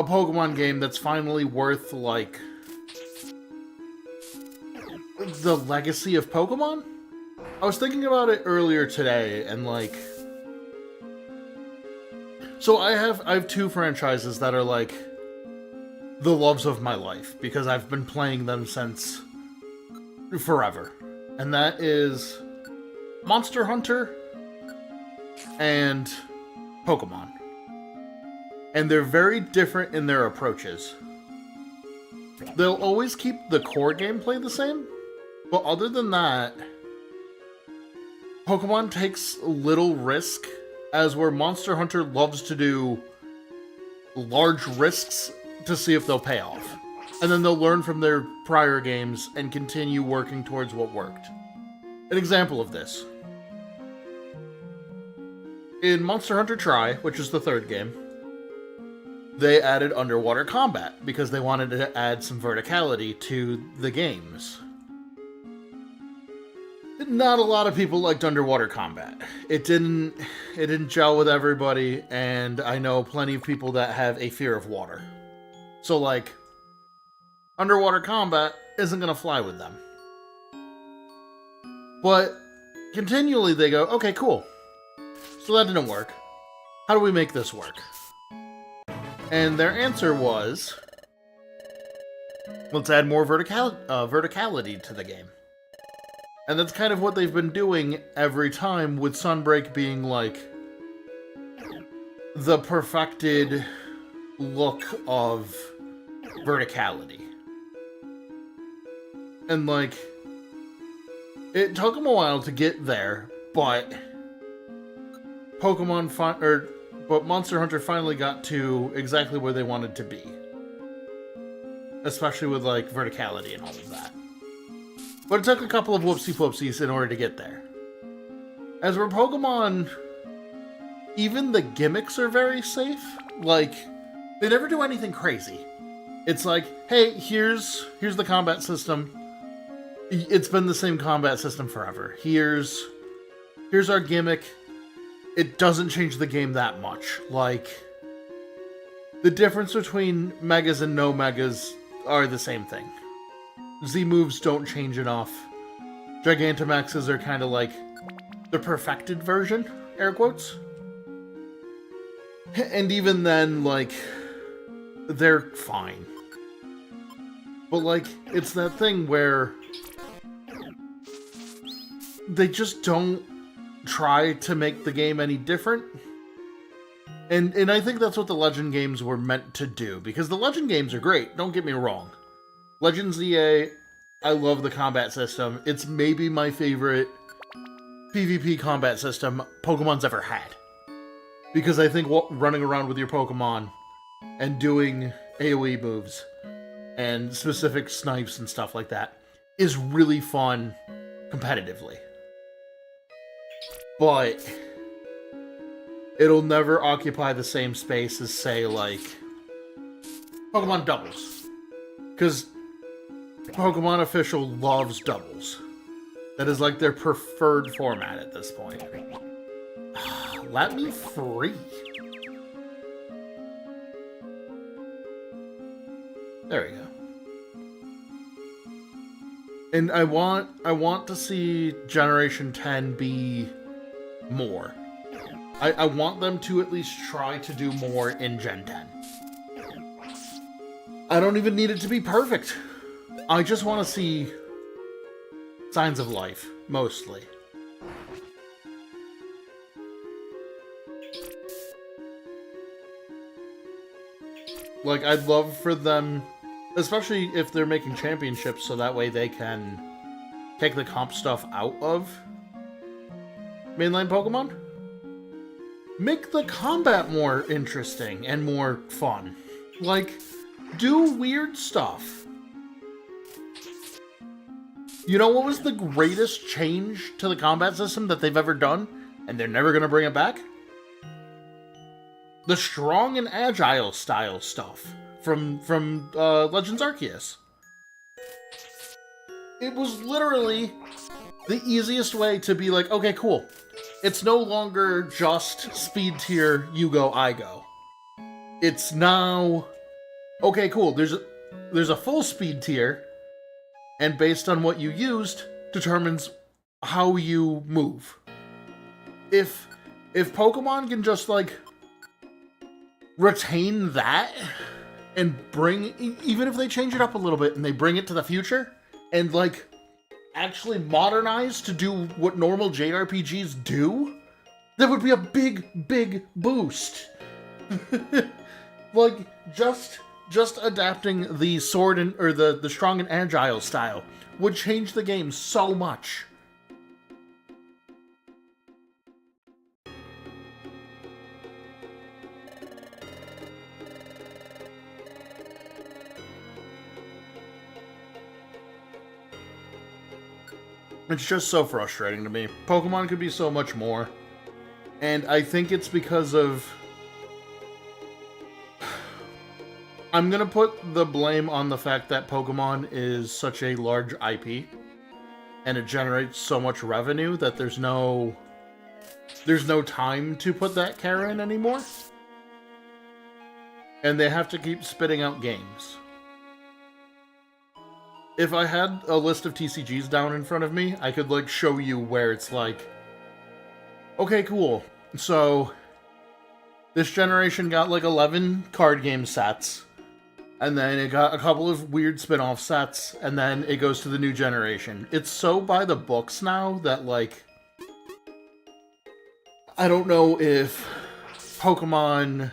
Pokemon game that's finally worth, like, the legacy of Pokemon? I was thinking about it earlier today, and, like... So I have two franchises that are, like, the loves of my life, because I've been playing them since forever. And that is Monster Hunter and Pokemon. And they're very different in their approaches. They'll always keep the core gameplay the same, but other than that, Pokemon takes little risk, as where Monster Hunter loves to do large risks to see if they'll pay off. And then they'll learn from their prior games and continue working towards what worked. An example of this. In Monster Hunter Tri, which is the third game, they added underwater combat because they wanted to add some verticality to the games. Not a lot of people liked underwater combat. It didn't gel with everybody, and I know plenty of people that have a fear of water. So, like, underwater combat isn't going to fly with them. But continually they go, okay, cool. So that didn't work. How do we make this work? And their answer was, let's add more verticality to the game. And that's kind of what they've been doing every time, with Sunbreak being, like, the perfected look of verticality. And, like, it took them a while to get there, but Monster Hunter finally got to exactly where they wanted to be. Especially with, like, verticality and all of that. But it took a couple of whoopsie-poopsies in order to get there. As for Pokemon, even the gimmicks are very safe. Like, they never do anything crazy. It's like, hey, here's the combat system. It's been the same combat system forever. Here's our gimmick. It doesn't change the game that much. Like, the difference between Megas and no Megas are the same thing. Z moves don't change enough. Gigantamaxes are kind of like the perfected version, air quotes. And even then, like, they're fine. But, like, it's that thing where they just don't try to make the game any different. And I think that's what the Legend games were meant to do, because the Legend games are great, don't get me wrong. Legend ZA, I love the combat system. It's maybe my favorite PvP combat system Pokemon's ever had. Because I think running around with your Pokemon and doing AoE moves and specific snipes and stuff like that is really fun competitively. But it'll never occupy the same space as, say, like, Pokemon Doubles. Because Pokemon Official loves doubles. That is, like, their preferred format at this point. Let me free. There we go. And I want to see Generation 10 be more. I want them to at least try to do more in Gen 10. I don't even need it to be perfect. I just want to see signs of life, mostly. Like, I'd love for them, especially if they're making championships, so that way they can take the comp stuff out of mainline Pokemon. Make the combat more interesting and more fun. Like, Do weird stuff. You know what was the greatest change to the combat system that they've ever done? And they're never going to bring it back? The strong and agile style stuff from Legends Arceus. It was literally the easiest way to be like, okay, cool. It's no longer just speed tier, you go, I go. It's now, okay, cool. There's a full speed tier, and based on what you used, determines how you move. If Pokemon can just like retain that and bring, even if they change it up a little bit and they bring it to the future and like actually modernize to do what normal JRPGs do, that would be a big boost. Like just adapting the sword and or the strong and agile style would change the game so much. It's just so frustrating to me. Pokemon could be so much more. And I think it's because of... I'm gonna put the blame on the fact that Pokemon is such a large IP. And it generates so much revenue that there's no time to put that care in anymore. And they have to keep spitting out games. If I had a list of TCGs down in front of me, I could, like, show you where it's like, okay, cool. So, this generation got, like, 11 card game sets, and then it got a couple of weird spin-off sets, and then it goes to the new generation. It's so by the books now that, like, I don't know if Pokemon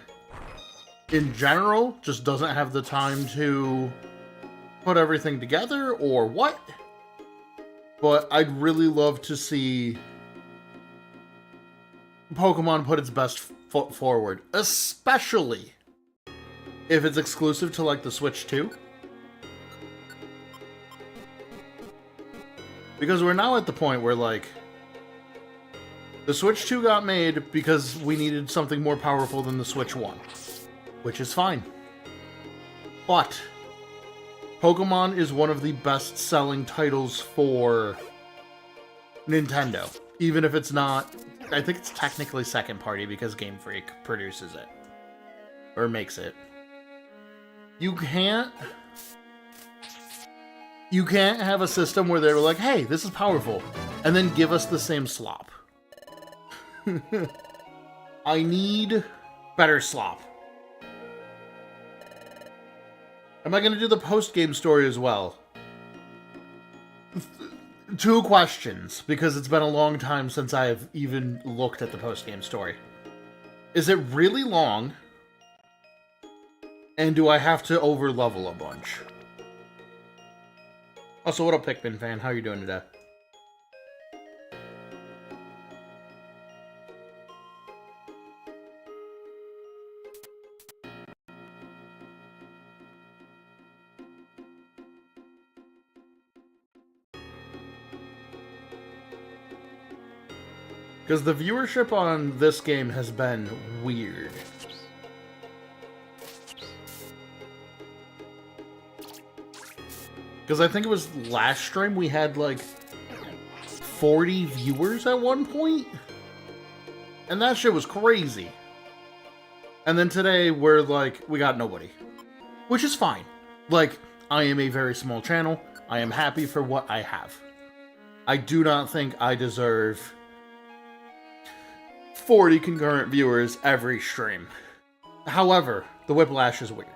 in general just doesn't have the time to put everything together or what, but I'd really love to see Pokemon put its best foot forward, especially if it's exclusive to like the Switch 2. Because we're now at the point where like the Switch 2 got made because we needed something more powerful than the Switch 1, which is fine. But Pokemon is one of the best-selling titles for Nintendo. Even if it's not... I think it's technically second-party because Game Freak produces it. Or makes it. You can't have a system where they were like, hey, this is powerful, and then give us the same slop. I need better slop. Am I going to do the post-game story as well? 2 questions, because it's been a long time since I've even looked at the post-game story. Is it really long? And do I have to over-level a bunch? Also, what up, Pikmin fan? How are you doing today? Because the viewership on this game has been weird. Because I think it was last stream we had like 40 viewers at one point. And that shit was crazy. And then today we're like, we got nobody. Which is fine. Like, I am a very small channel. I am happy for what I have. I do not think I deserve 40 concurrent viewers every stream. However, the whiplash is weird.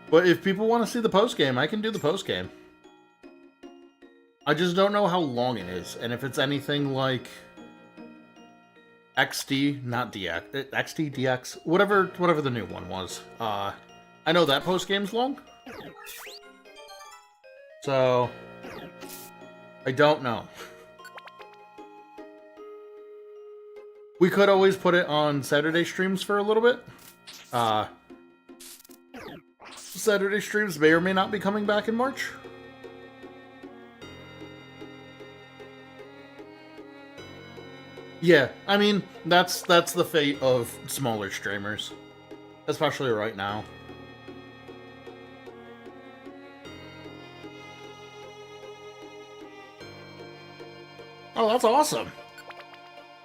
But if people want to see the post-game, I can do the post-game. I just don't know how long it is, and if it's anything like XD, not DX, XD, DX, whatever the new one was. I know that post-game's long. So, I don't know. We could always put it on Saturday streams for a little bit. Saturday streams may or may not be coming back in March. Yeah, I mean, that's the fate of smaller streamers. Especially right now. Oh, that's awesome.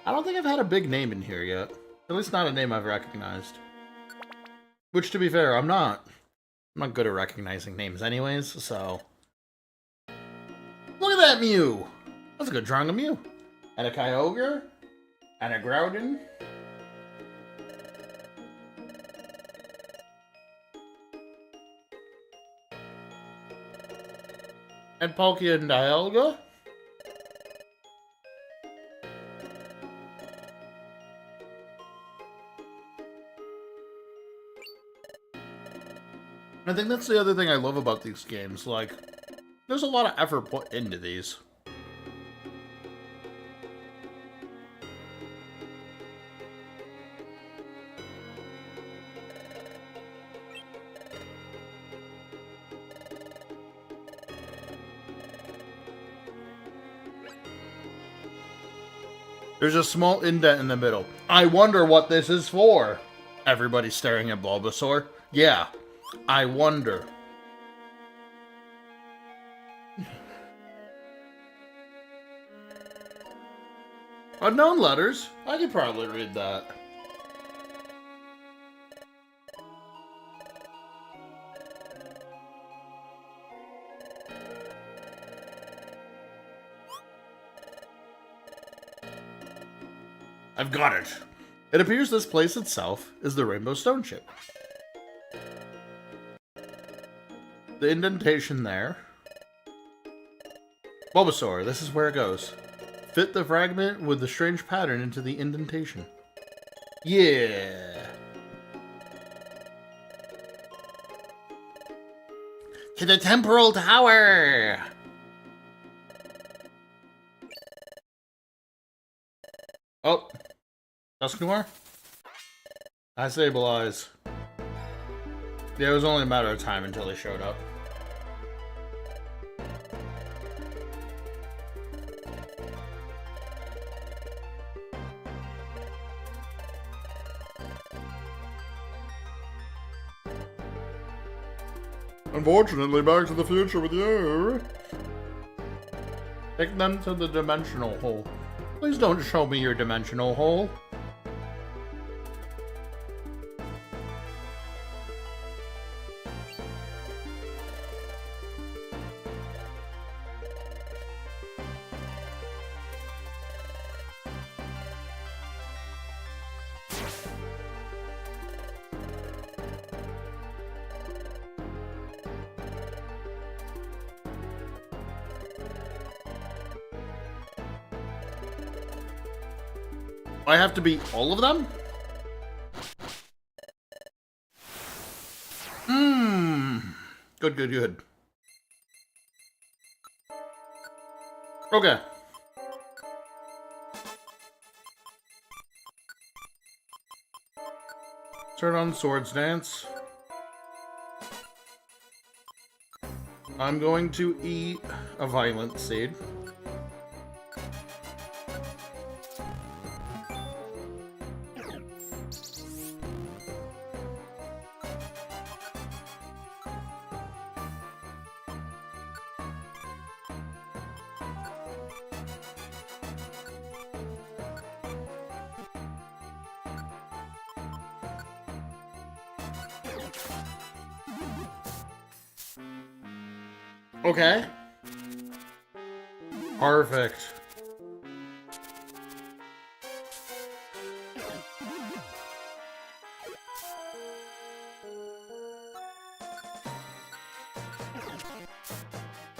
I don't think I've had a big name in here yet. At least not a name I've recognized. Which, to be fair, I'm not good at recognizing names anyways, so... Look at that Mew! That's a good drawing of Mew. And a Kyogre. And a Groudon. And Palkia and Dialga. I think that's the other thing I love about these games. Like, there's a lot of effort put into these. There's a small indent in the middle. I wonder what this is for. Everybody's staring at Bulbasaur. Yeah, I wonder. Unknown letters? I could probably read that. I've got it. It appears this place itself is the Rainbow Stone Chip. The indentation there. Bulbasaur, this is where it goes. Fit the fragment with the strange pattern into the indentation. Yeah. To the Temporal Tower! Oh. Dusknoir? I stabilize. Yeah, it was only a matter of time until they showed up. Unfortunately, Back to the Future with you. Take them to the dimensional hole. Please don't show me your dimensional hole. I have to beat all of them? Good, good, good. Okay. Turn on Swords Dance. I'm going to eat a Violent Seed. Okay. Perfect.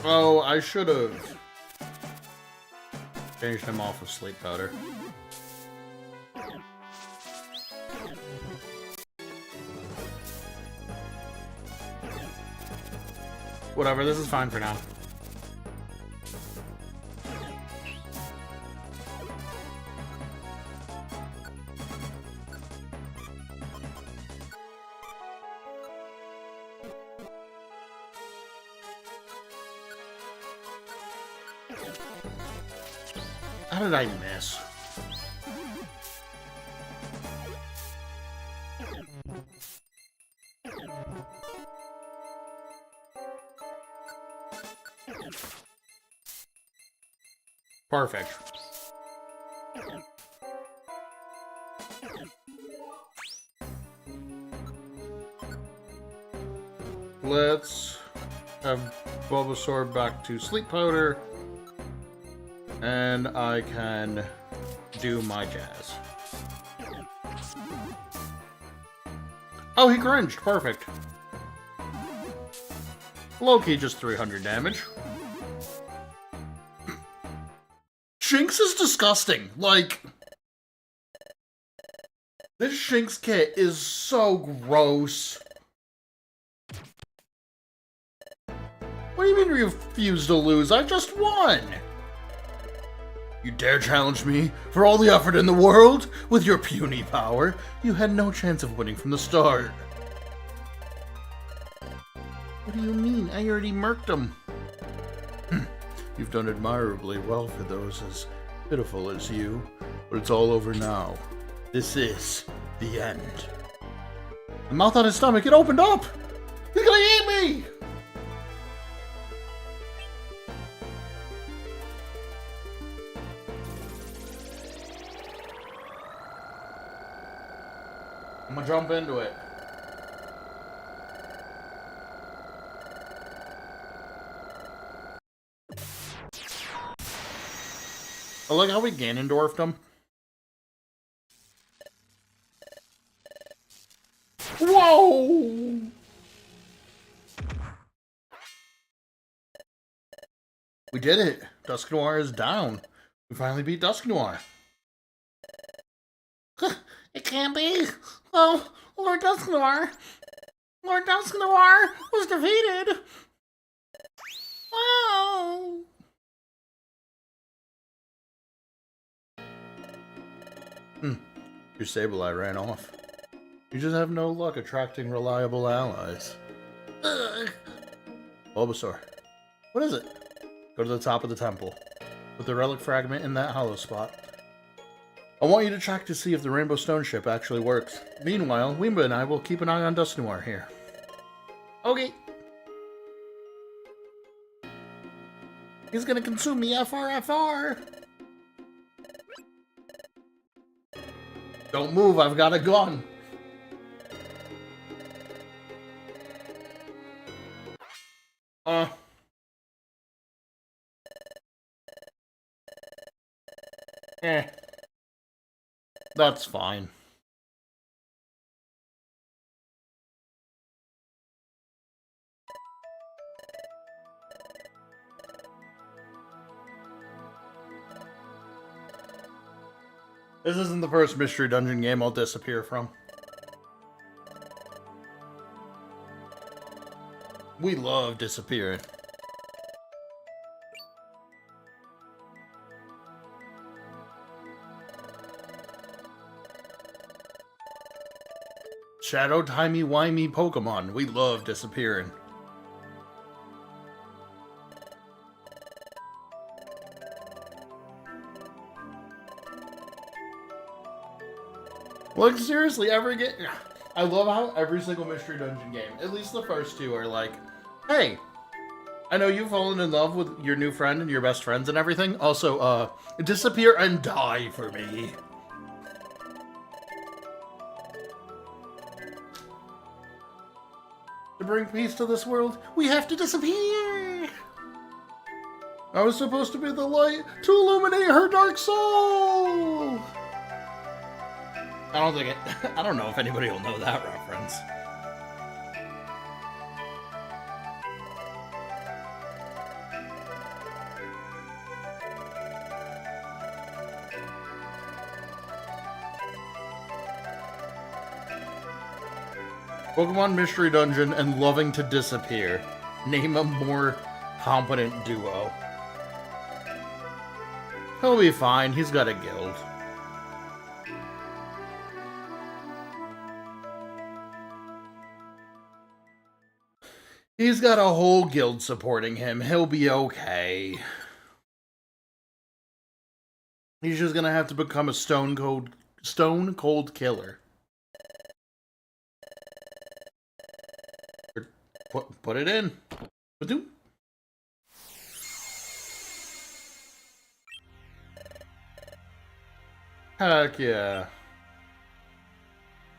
Oh, I should have changed him off of sleep powder. Whatever, this is fine for now. How did I miss? Perfect. Let's have Bulbasaur back to Sleep Powder. And I can do my jazz. Oh, he cringed. Perfect. Low-key just 300 damage. Shinx is disgusting. Like, this Shinx kit is so gross. What do you mean you refuse to lose? I just won! You dare challenge me for all the effort in the world? With your puny power, you had no chance of winning from the start. What do you mean? I already murked him. You've done admirably well for those as pitiful as you, but it's all over now. This is the end. The mouth on his stomach, it opened up! He's gonna eat me! I'm gonna jump into it. I like how we Ganondorfed him. Whoa! We did it. Dusknoir is down. We finally beat Dusknoir. It can't be. Oh, Lord Dusknoir. Lord Dusknoir was defeated. Wow. Your Sableye ran off. You just have no luck attracting reliable allies. Ugh. Bulbasaur. What is it? Go to the top of the temple. Put the relic fragment in that hollow spot. I want you to check to see if the Rainbow Stone ship actually works. Meanwhile, Weemba and I will keep an eye on Dusknoir here. Okay. He's gonna consume me, FRFR! Don't move, I've got a gun. That's fine. This isn't the first mystery dungeon game I'll disappear from. We love disappearing. Shadow timey-wimey Pokemon. We love disappearing. Like, seriously, I love how every single mystery dungeon game, at least the first two, are like, hey, I know you've fallen in love with your new friend and your best friends and everything. Also, disappear and die for me. To bring peace to this world, we have to disappear! I was supposed to be the light to illuminate her dark soul! I don't know if anybody will know that reference. Pokemon Mystery Dungeon and loving to disappear. Name a more competent duo. He'll be fine, he's got a guild. He's got a whole guild supporting him. He'll be okay. He's just gonna have to become a stone cold killer. Put it in. Ba-doom. Heck yeah.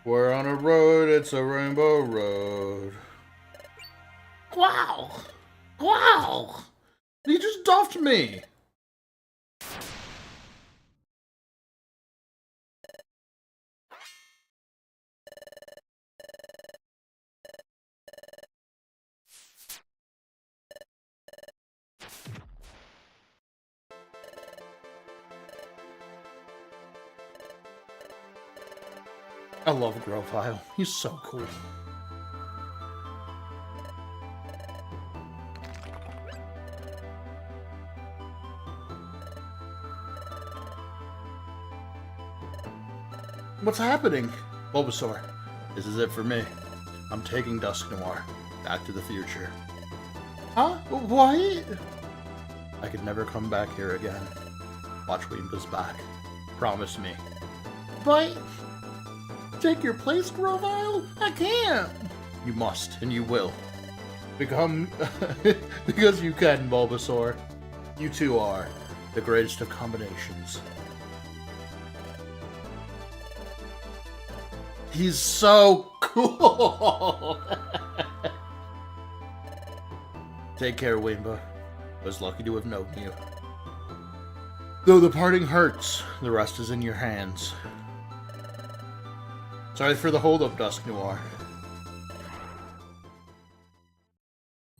We're on a road, it's a rainbow road. Wow! Wow! He just duffed me! I love Grovile. He's so cool. What's happening? Bulbasaur, this is it for me. I'm taking Dusk Noir back to the future. Huh? What? I could never come back here again. Watch Weemba's back. Promise me. But... take your place, Grovile? I can't! You must, and you will. Become... because you can, Bulbasaur. You two are the greatest of combinations. He's so cool! Take care, Weemba. I was lucky to have known you. Though the parting hurts, the rest is in your hands. Sorry for the hold-up, Dusk Noir.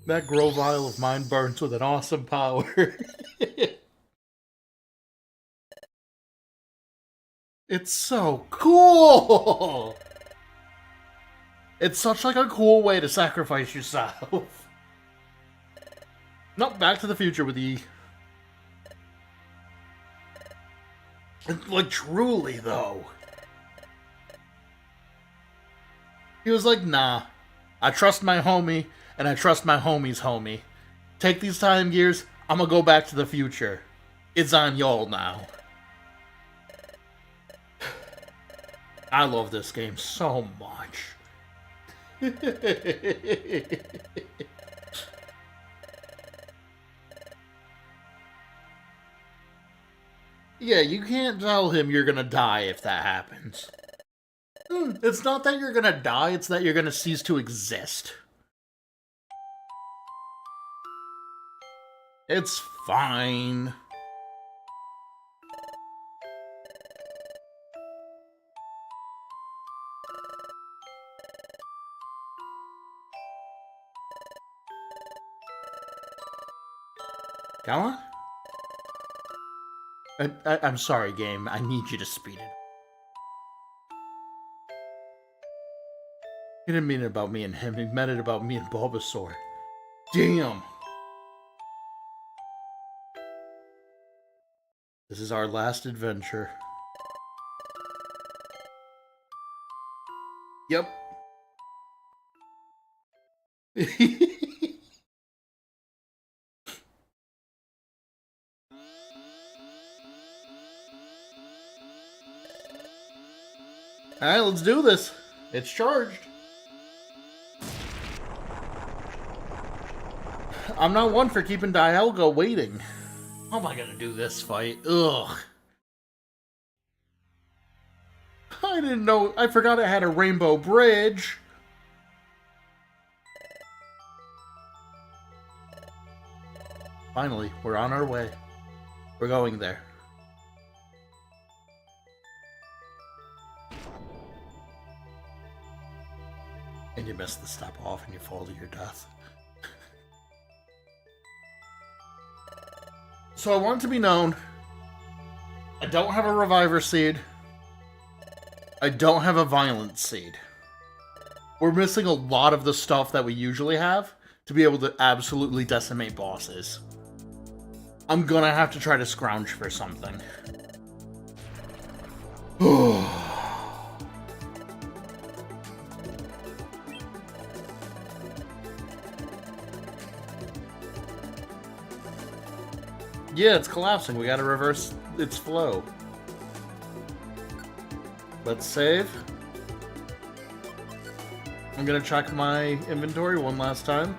That Grovile of mine burns with an awesome power. It's so cool! It's such like a cool way to sacrifice yourself. Not Back to the Future with E. Like, truly, though. He was like, nah. I trust my homie, and I trust my homie's homie. Take these time gears, I'm gonna go back to the future. It's on y'all now. I love this game so much. Yeah, you can't tell him you're gonna die if that happens. It's not that you're gonna die, it's that you're gonna cease to exist. It's fine. Come on. I'm sorry, game. I need you to speed it. He didn't mean it about me and him. He meant it about me and Bulbasaur. Damn. This is our last adventure. Yep. Alright, let's do this. It's charged. I'm not one for keeping Dialga waiting. How am I gonna do this fight? Ugh. I didn't know. I forgot it had a rainbow bridge. Finally, we're on our way. We're going there. And you miss the step off and you fall to your death. So I want it to be known, I don't have a Reviver Seed. I don't have a Violence Seed. We're missing a lot of the stuff that we usually have to be able to absolutely decimate bosses. I'm gonna have to try to scrounge for something. Yeah, it's collapsing. We gotta reverse its flow. Let's save. I'm gonna check my inventory one last time.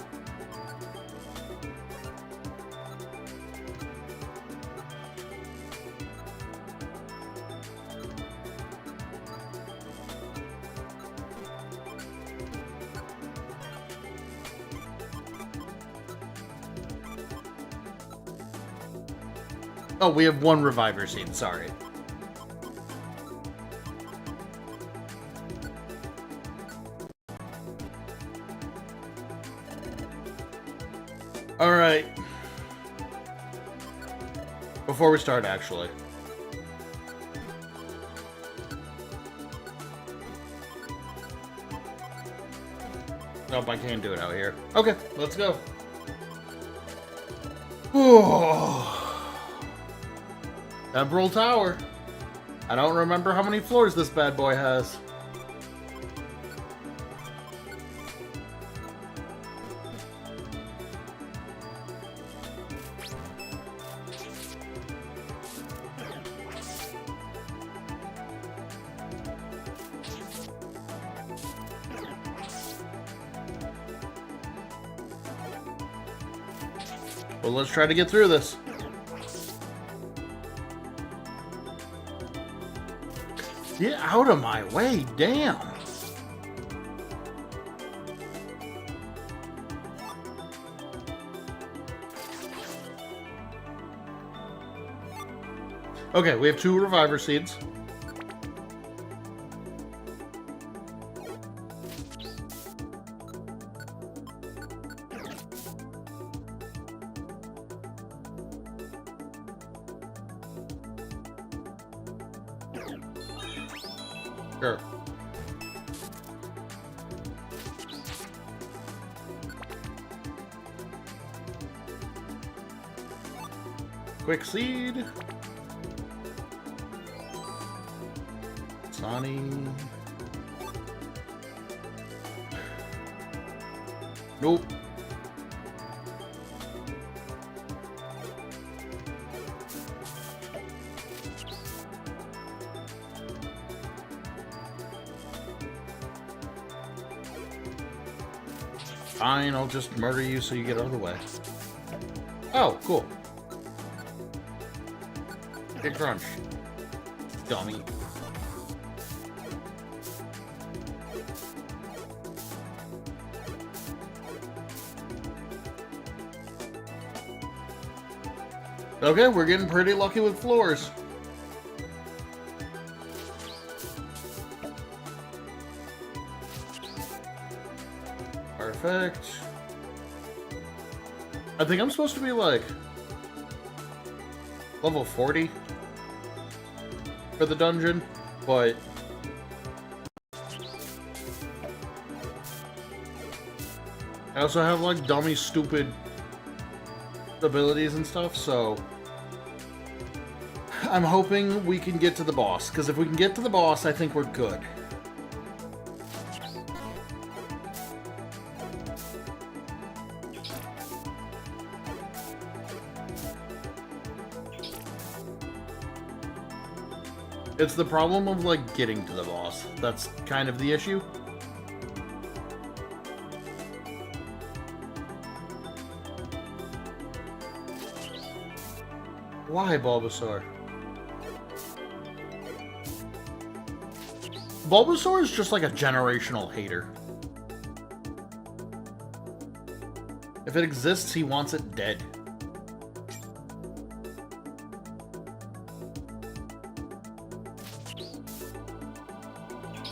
Oh, we have one reviver seed, sorry. Alright. Before we start, actually. Nope, I can't do it out here. Okay, let's go. Temporal Tower. I don't remember how many floors this bad boy has. Well, let's try to get through this. Get out of my way, damn! Okay, we have 2 reviver seeds. Sure. Quick seed. Sonny. Nope. Fine, I'll just murder you so you get out of the way. Oh, cool. Get crunch. Dummy. Okay, we're getting pretty lucky with floors. Perfect. I think I'm supposed to be like level 40 for the dungeon, but I also have like dummy stupid abilities and stuff, so I'm hoping we can get to the boss, because if we can get to the boss, I think we're good. It's the problem of, like, getting to the boss. That's kind of the issue. Why, Bulbasaur? Bulbasaur is just like a generational hater. If it exists, he wants it dead.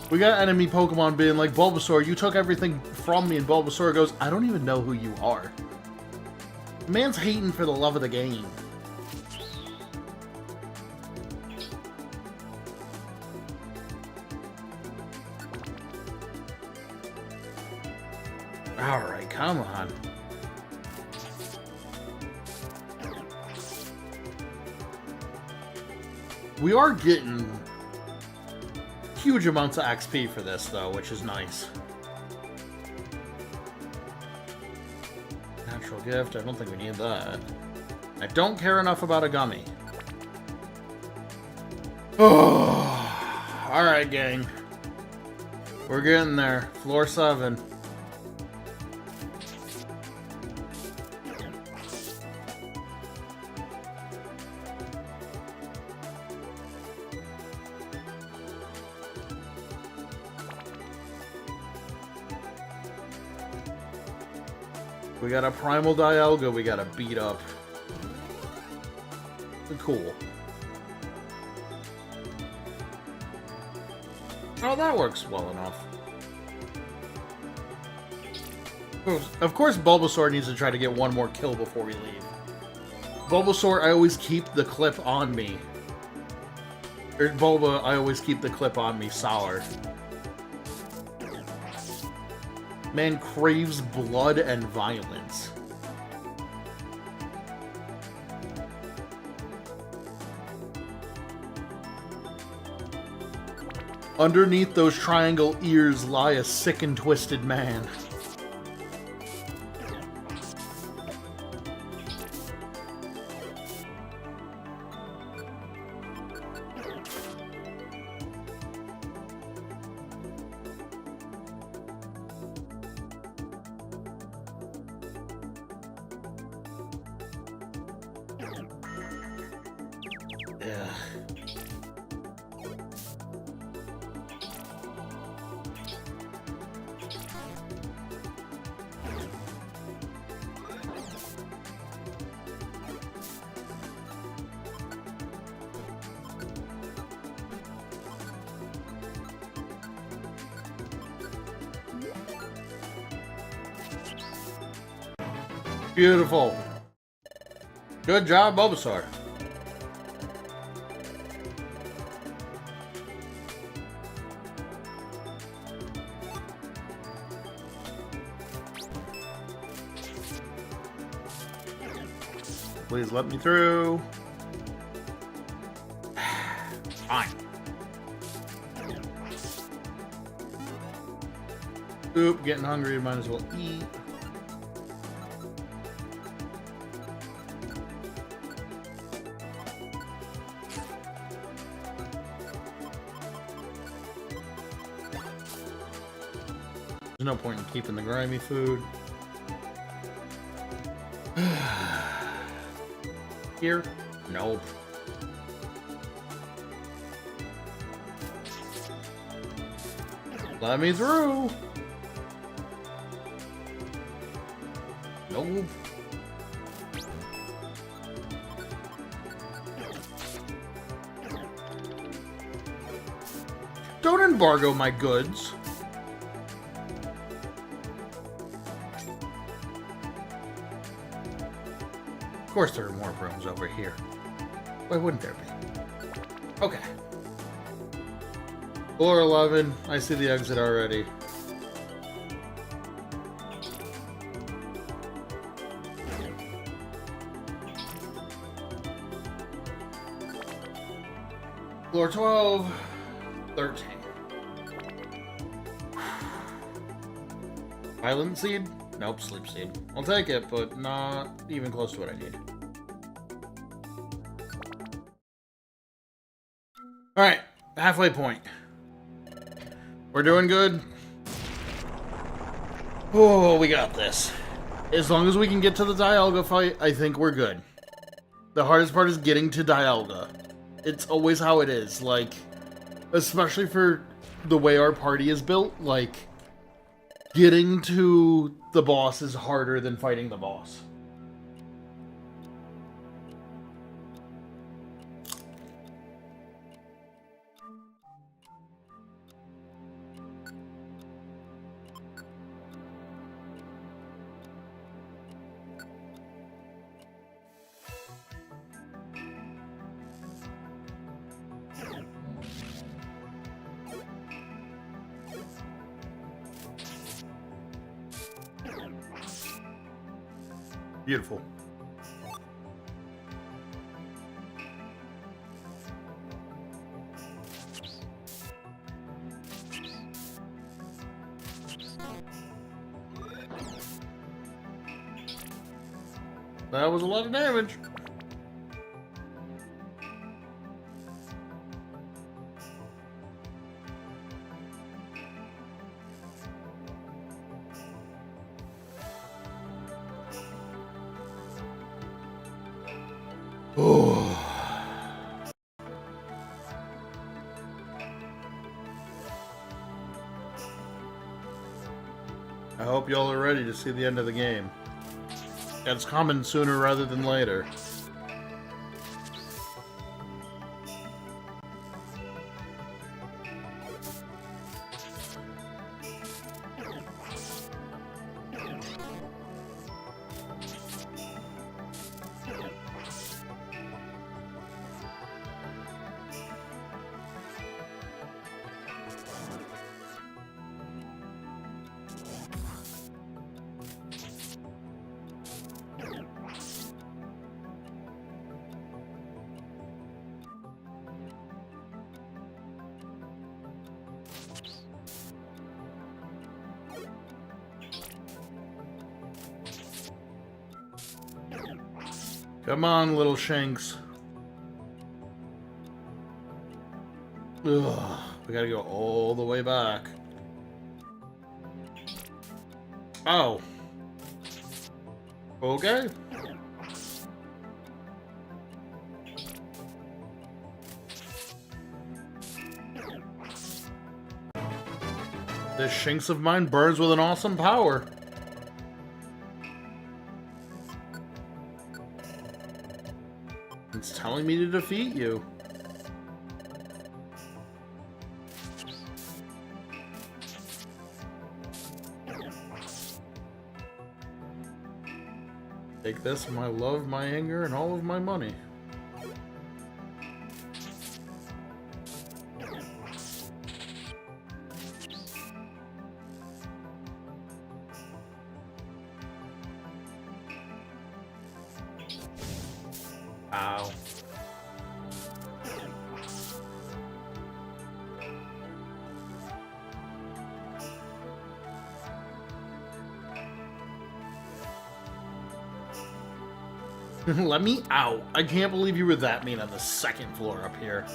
We got enemy Pokemon being like, Bulbasaur, you took everything from me, and Bulbasaur goes, I don't even know who you are. The man's hating for the love of the game. Alright, come on. We are getting huge amounts of XP for this, though, which is nice. Natural gift, I don't think we need that. I don't care enough about a gummy. Oh, alright, gang. We're getting there. Floor 7. We got a Primal Dialga we gotta beat up. Cool. Oh, that works well enough. Of course, Bulbasaur needs to try to get one more kill before we leave. Bulbasaur, I always keep the clip on me. Or Bulba, I always keep the clip on me, Sour. Man craves blood and violence. Underneath those triangle ears lie a sick and twisted man. Yeah. Beautiful. Good job, Bulbasaur. Please let me through. Fine. Oop, getting hungry, might as well eat. There's no point in keeping the grimy food. Here? Nope. Let me through. Nope. Don't embargo my goods. Of course there are more rooms over here. Why wouldn't there be? Okay. Floor 11. I see the exit already. Floor 12. 13. Island Seed? Nope, Sleep Seed. I'll take it, but not even close to what I need. Alright, halfway point. We're doing good. Oh, we got this. As long as we can get to the Dialga fight, I think we're good. The hardest part is getting to Dialga. It's always how it is, like, especially for the way our party is built, like, getting to the boss is harder than fighting the boss. Beautiful. That was a lot of damage. hope y'all are ready to see the end of the game. It's coming sooner rather than later. Come on, little shanks. Ugh, we gotta go all the way back. Oh. Okay. This shanks of mine burns with an awesome power. It's telling me to defeat you. Take this, my love, my anger, and all of my money. Ow. Let me out. I can't believe you were that mean on the second floor up here.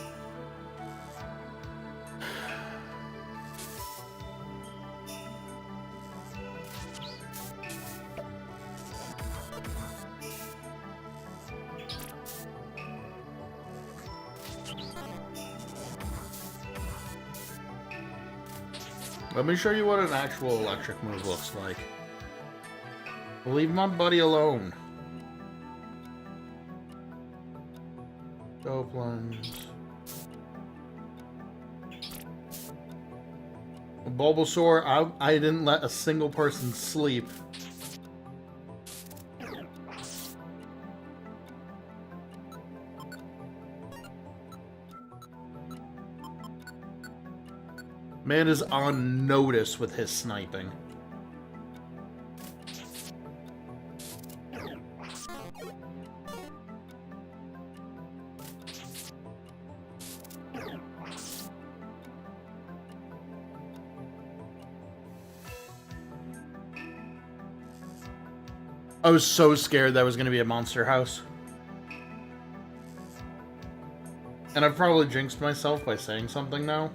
Let me show you what an actual electric move looks like. Leave my buddy alone. Go plunge. Bulbasaur, I didn't let a single person sleep. Man is on notice with his sniping. I was so scared that was going to be a monster house. And I've probably jinxed myself by saying something now.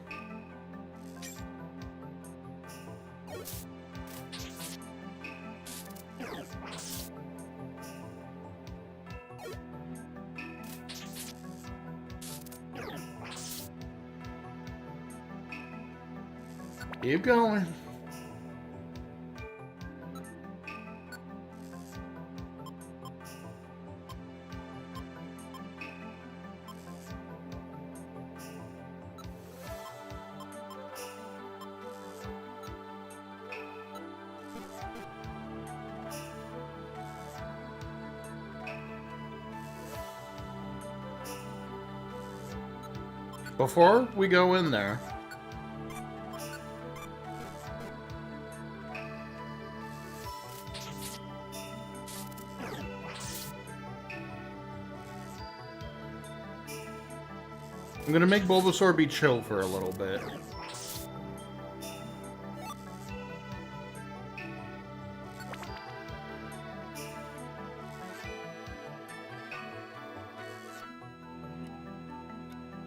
Keep going. Before we go in there, I'm gonna make Bulbasaur be chill for a little bit.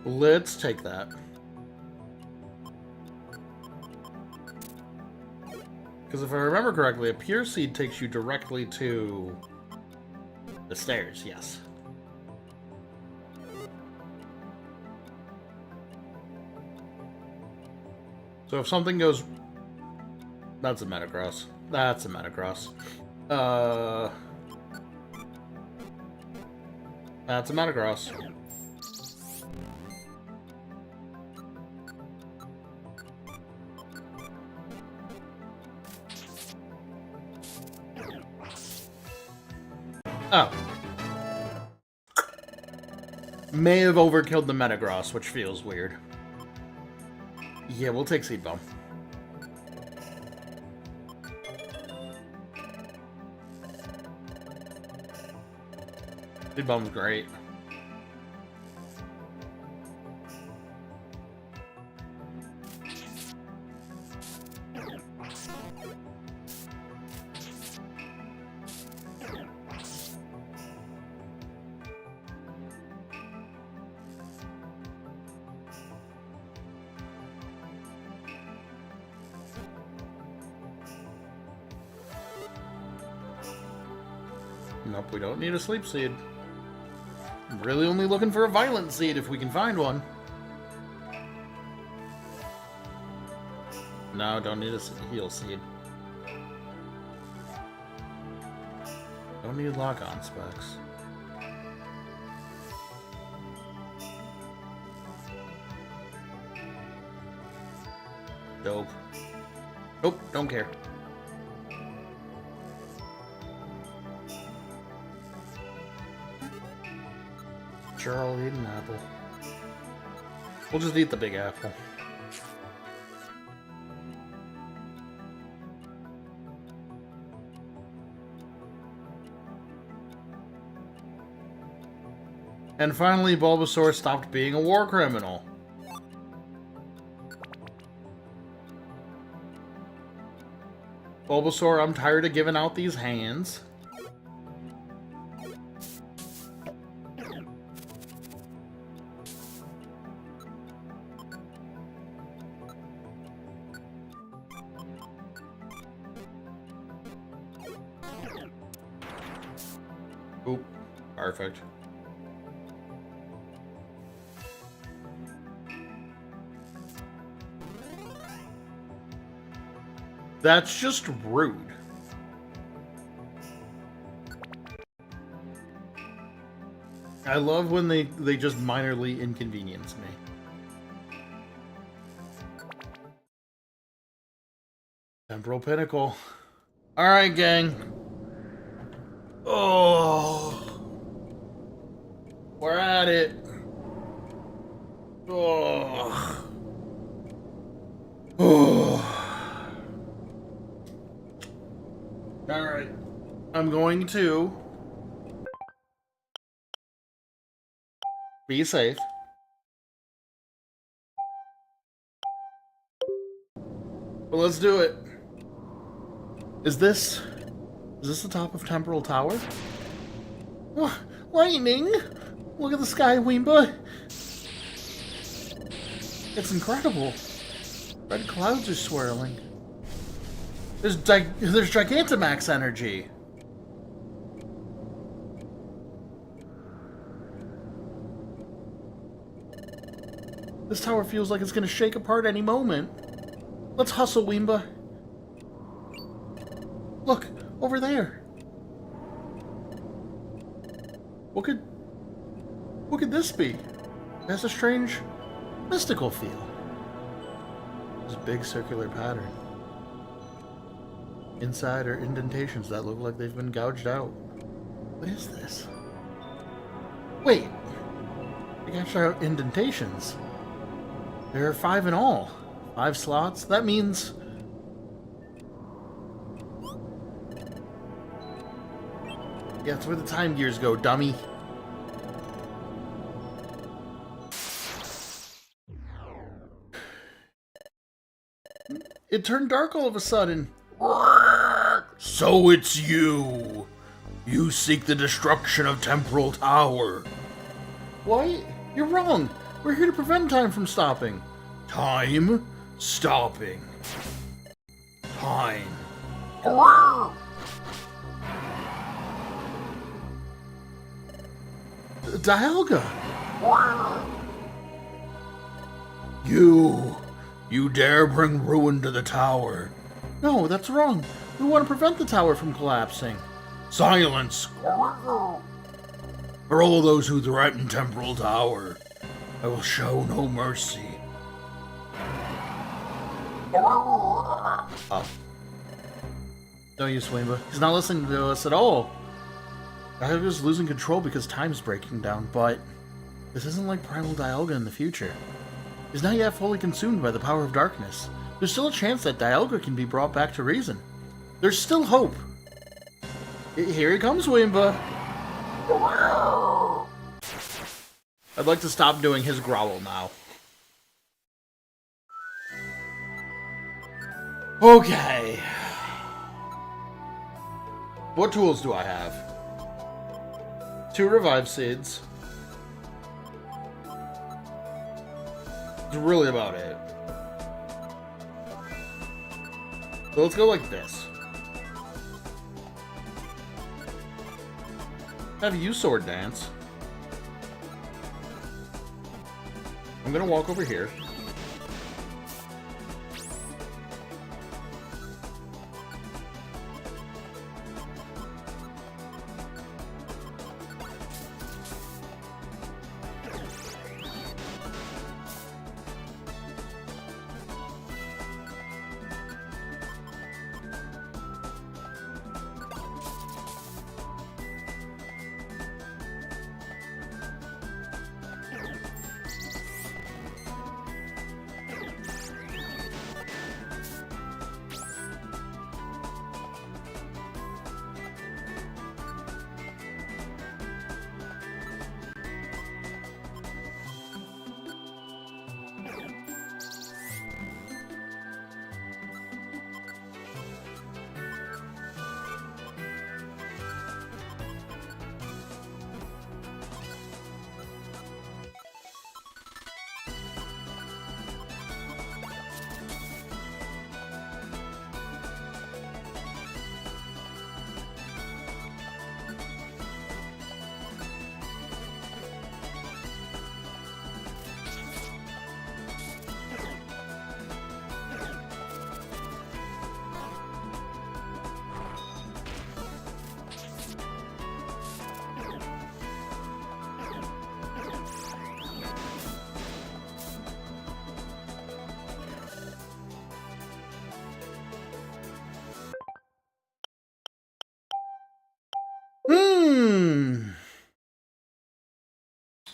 Let's take that. Because if I remember correctly, a Pure Seed takes you directly to the stairs, yes. So if something goes... That's a Metagross. That's a Metacross. That's a Metacross. Oh. May have overkilled the Metagross, which feels weird. Yeah, we'll take Seed Bomb. Seed Bomb's great. Nope, we don't need a Sleep Seed. I'm really only looking for a Violent Seed if we can find one. No, don't need a Heal Seed. Don't need Lock-On specs. Dope. Nope, don't care. Sure, I'll eat an apple. We'll just eat the big apple. And finally, Bulbasaur stopped being a war criminal. Bulbasaur, I'm tired of giving out these hands. Oop, perfect. That's just rude. I love when they just minorly inconvenience me. Temporal Pinnacle. Alright, gang. Oh. We're at it. Oh. Oh. Alright. I'm going to be safe. Well, let's do it. Is this the top of Temporal Tower? Oh, lightning! Look at the sky, Weemba! It's incredible. Red clouds are swirling. There's Gigantamax energy. This tower feels like it's gonna shake apart any moment. Let's hustle, Weemba. Look, over there. What could this be? It has a strange, mystical feel. This big circular pattern. Inside are indentations that look like they've been gouged out. What is this? Wait! They gouged out indentations. There are 5 in all. 5 slots? That means... yeah, that's where the time gears go, dummy. It turned dark all of a sudden. So it's you. You seek the destruction of Temporal Tower. What? You're wrong. We're here to prevent time from stopping. Time? Stopping. Time. Dialga! You dare bring ruin to the tower. No, that's wrong. We want to prevent the tower from collapsing. Silence! For all those who threaten Temporal Tower, I will show no mercy. Oh. Don't you, Swimba? He's not listening to us at all. Dialga's losing control because time's breaking down, but this isn't like Primal Dialga in the future. He's not yet fully consumed by the power of darkness. There's still a chance that Dialga can be brought back to reason. There's still hope. Here he comes, Wimba. I'd like to stop doing his growl now. Okay. What tools do I have? 2 revive seeds. That's really about it. So let's go like this. Have you sword dance. I'm gonna walk over here.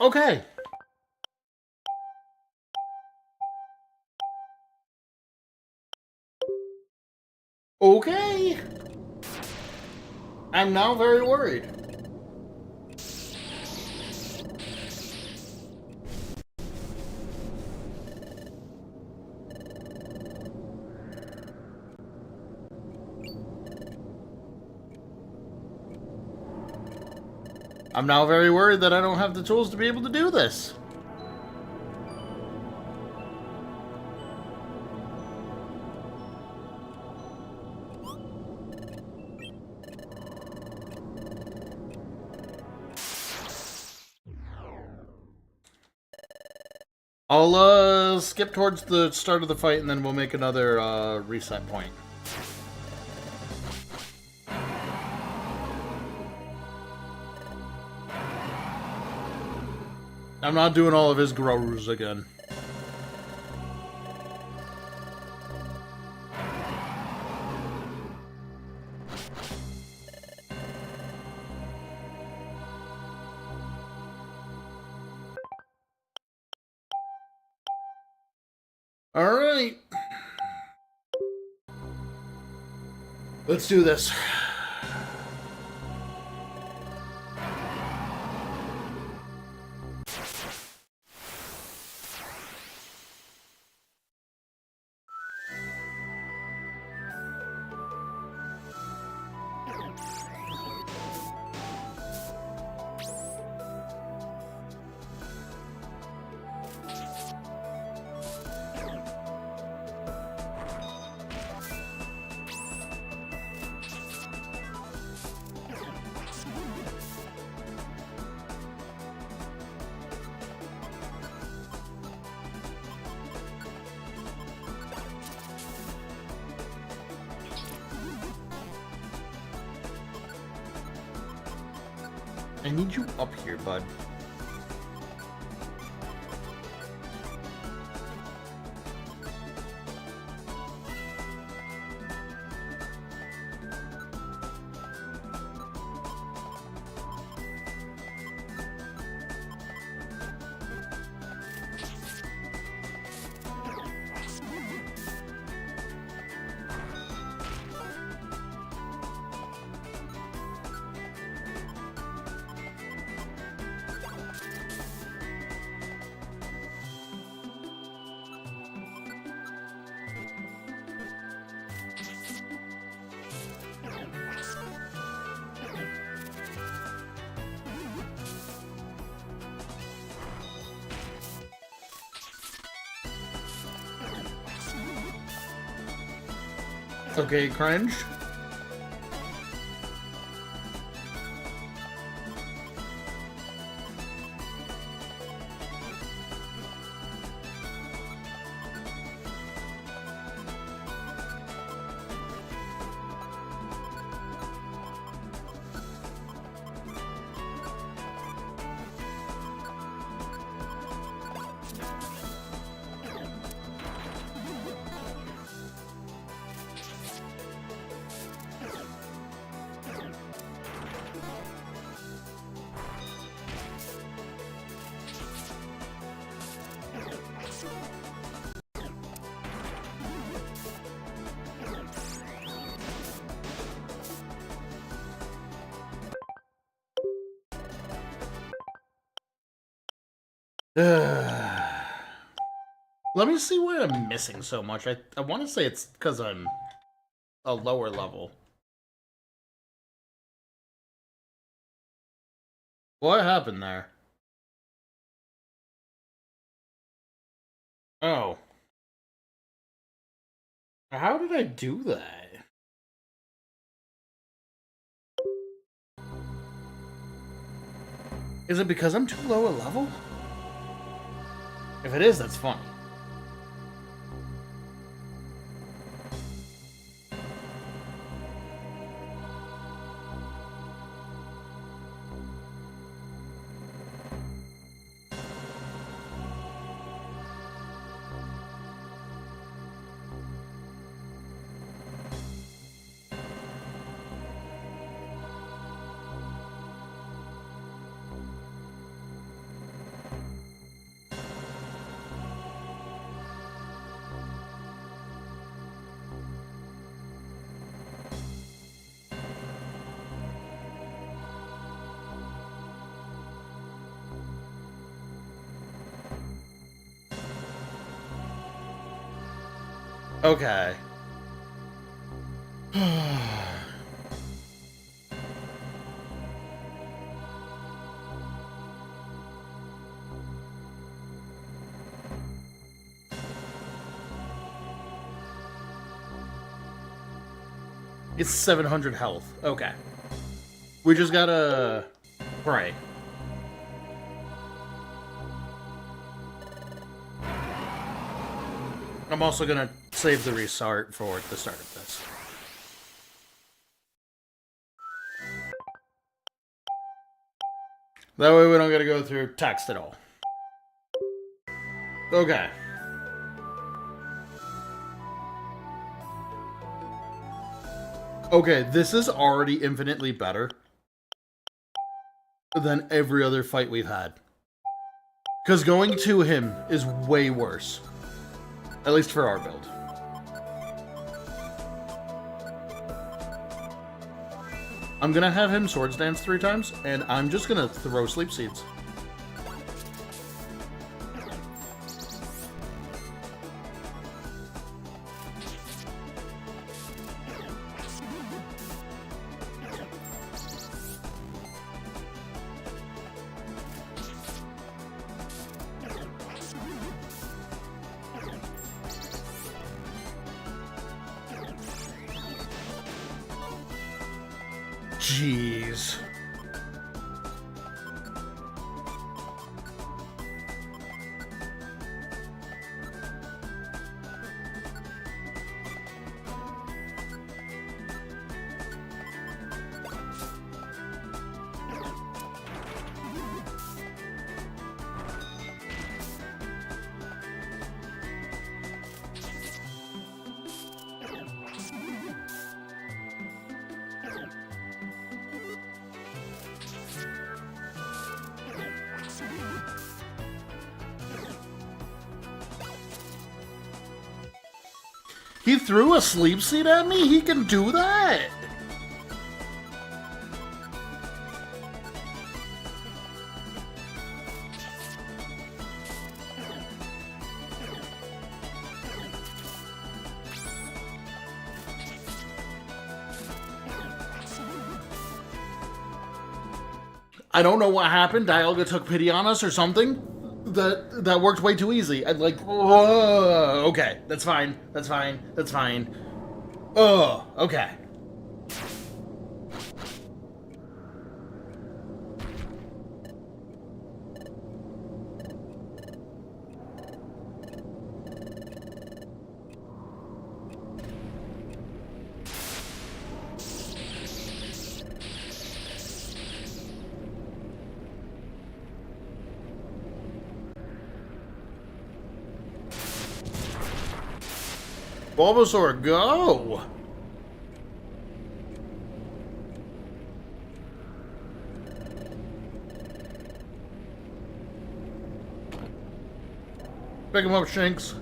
Okay. Okay. I'm now very worried. I'm now very worried that I don't have the tools to be able to do this. I'll skip towards the start of the fight and then we'll make another reset point. I'm not doing all of his growers again. All right. Let's do this. I need you up here, bud. Okay, cringe. Let me see why I'm missing so much. I want to say it's because I'm a lower level. What happened there? Oh. How did I do that? Is it because I'm too low a level? If it is, that's funny. Okay. It's 700 health. Okay. We just gotta pray. I'm also gonna save the restart for the start of this. That way we don't gotta go through text at all. Okay. Okay, this is already infinitely better than every other fight we've had. Because going to him is way worse. At least for our build. I'm gonna have him swords dance 3 times, and I'm just gonna throw sleep seeds. Jeez. He threw a sleep seat at me? He can do that? I don't know what happened. Dialga took pity on us or something. That worked way too easy. I'd like, whoa, okay, that's fine. That's fine. That's fine. Oh, okay. Bulbasaur, go! Pick him up, Shanks.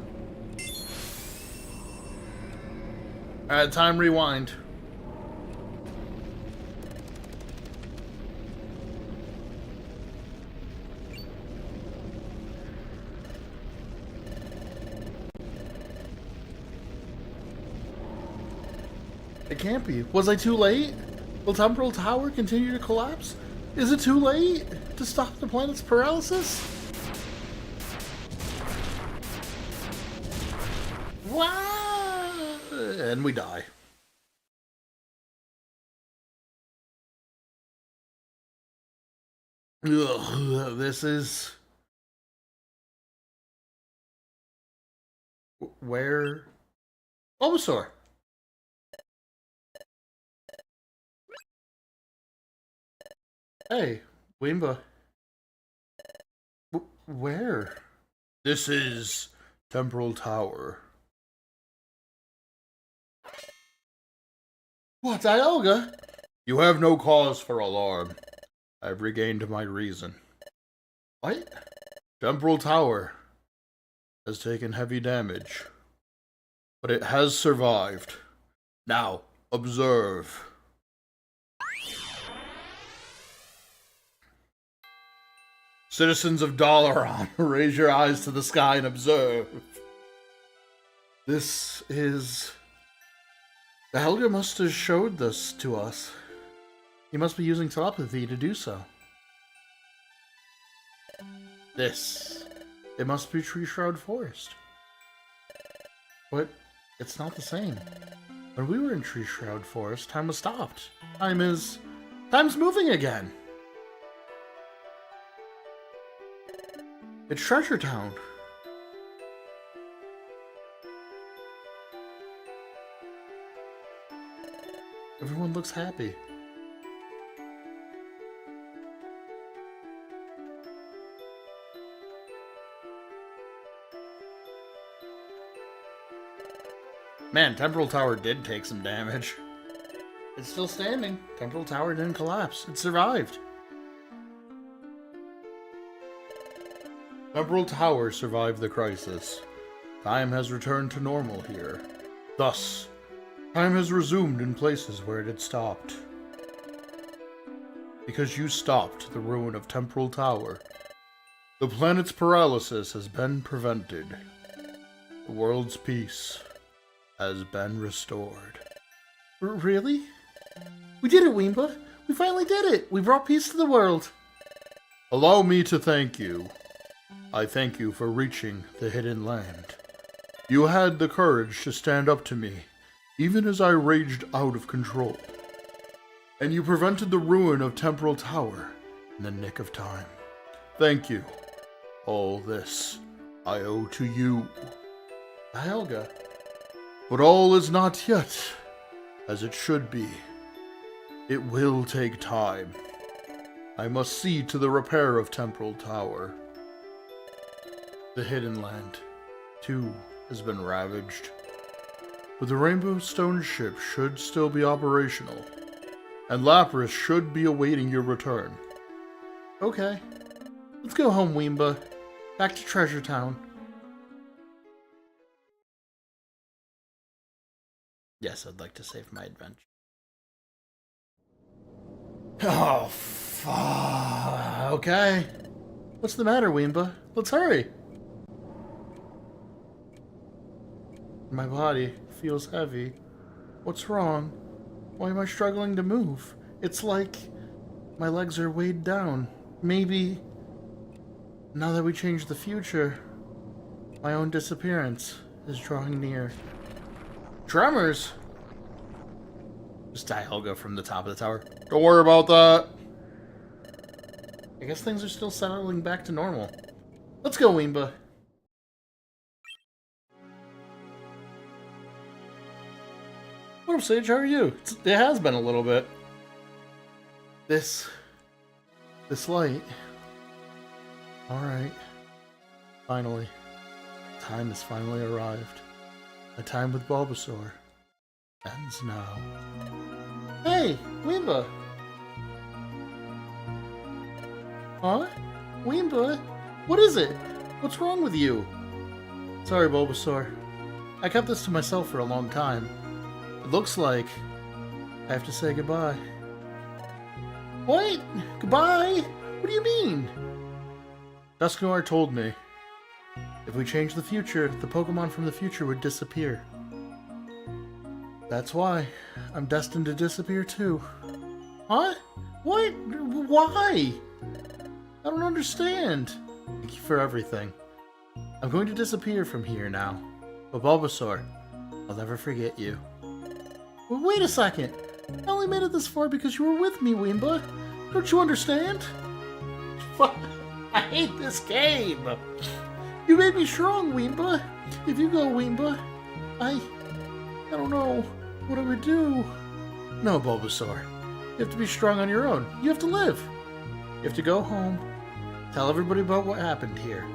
Alright, time rewind. It can't be. Was I too late? Will Temporal Tower continue to collapse? Is it too late to stop the planet's paralysis? Wow! And we die. Ugh, this is... Where? Bulbasaur! Hey, Wimba. Where? This is Temporal Tower. What, Dialga? You have no cause for alarm. I've regained my reason. What? Temporal Tower has taken heavy damage, but it has survived. Now, observe. Citizens of Dalaran, raise your eyes to the sky and observe. This is... The Helga must have showed this to us. He must be using telepathy to do so. This. It must be Tree Shroud Forest. But it's not the same. When we were in Tree Shroud Forest, time was stopped. Time's moving again. It's Treasure Town. Everyone looks happy. Man, Temporal Tower did take some damage. It's still standing. Temporal Tower didn't collapse. It survived. Temporal Tower survived the crisis. Time has returned to normal here. Thus, time has resumed in places where it had stopped. Because you stopped the ruin of Temporal Tower, the planet's paralysis has been prevented. The world's peace has been restored. Really? We did it, Wimba! We finally did it! We brought peace to the world! Allow me to thank you. I thank you for reaching the hidden land. You had the courage to stand up to me, even as I raged out of control. And you prevented the ruin of Temporal Tower in the nick of time. Thank you. All this I owe to you. Helga. But all is not yet as it should be. It will take time. I must see to the repair of Temporal Tower. The Hidden Land, too, has been ravaged. But the Rainbow Stone ship should still be operational, and Lapras should be awaiting your return. Okay. Let's go home, Wimba. Back to Treasure Town. Yes, I'd like to save my adventure. Oh, fuck. Okay. What's the matter, Weemba? Let's hurry. My body feels heavy. What's wrong? Why am I struggling to move? It's like my legs are weighed down. Maybe now that we changed the future, my own disappearance is drawing near. Tremors? Just die, Helga, from the top of the tower. Don't worry about that. I guess things are still settling back to normal. Let's go, Weemba. What up, Sage? How are you? It has been a little bit. This light. Alright. Finally. Time has finally arrived. My time with Bulbasaur ends now. Hey, Weemba! Huh? Weemba? What is it? What's wrong with you? Sorry, Bulbasaur. I kept this to myself for a long time. It looks like I have to say goodbye. What? Goodbye? What do you mean? Dusknoir told me if we change the future, the Pokemon from the future would disappear. That's why I'm destined to disappear too. Huh? What? Why? I don't understand. Thank you for everything. I'm going to disappear from here now. But Bulbasaur, I'll never forget you. Well, wait a second. I only made it this far because you were with me, Weemba. Don't you understand? I hate this game. You made me strong, Weemba. If you go, Weemba, I don't know what I would do. No, Bulbasaur. You have to be strong on your own. You have to live. You have to go home, tell everybody about what happened here,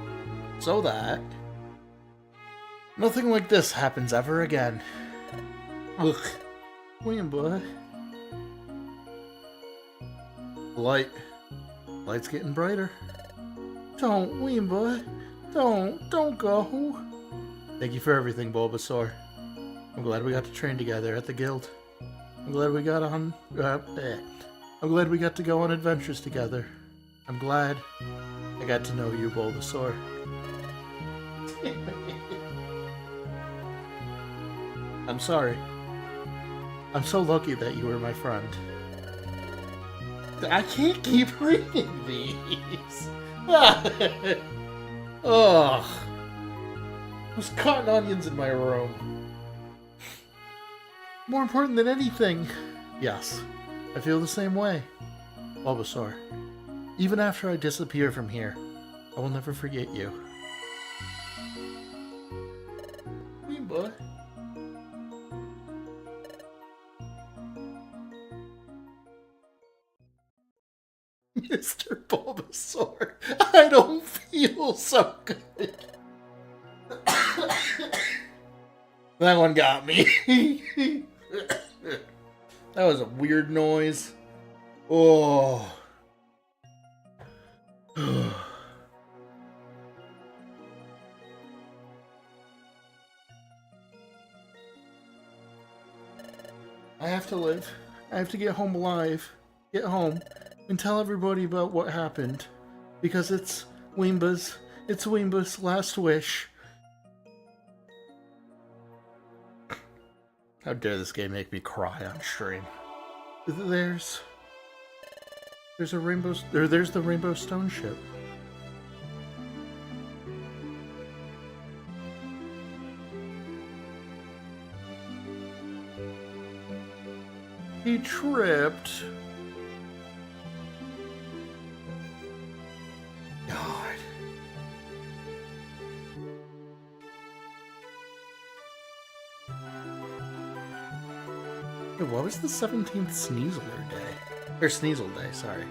so that nothing like this happens ever again. Ugh. Weemba. Light's getting brighter. Don't, Weemba. Don't go. Thank you for everything, Bulbasaur. I'm glad we got to train together at the guild. I'm glad we got I'm glad we got to go on adventures together. I'm glad I got to know you, Bulbasaur. I'm sorry. I'm so lucky that you were my friend. I can't keep reading these. Ugh. There's cotton onions in my room. More important than anything. Yes, I feel the same way. Bulbasaur, even after I disappear from here, I will never forget you. Weemba. Mr. Bulbasaur, I don't feel so good. That one got me. That was a weird noise. Oh. I have to live. I have to get home alive. Get home and tell everybody about what happened. Because it's Weemba's last wish. How dare this game make me cry on stream? There's a rainbow, there's the Rainbow Stone ship. He tripped. God. Hey, what was the 17th Sneasler Day? Or Sneasel Day, sorry.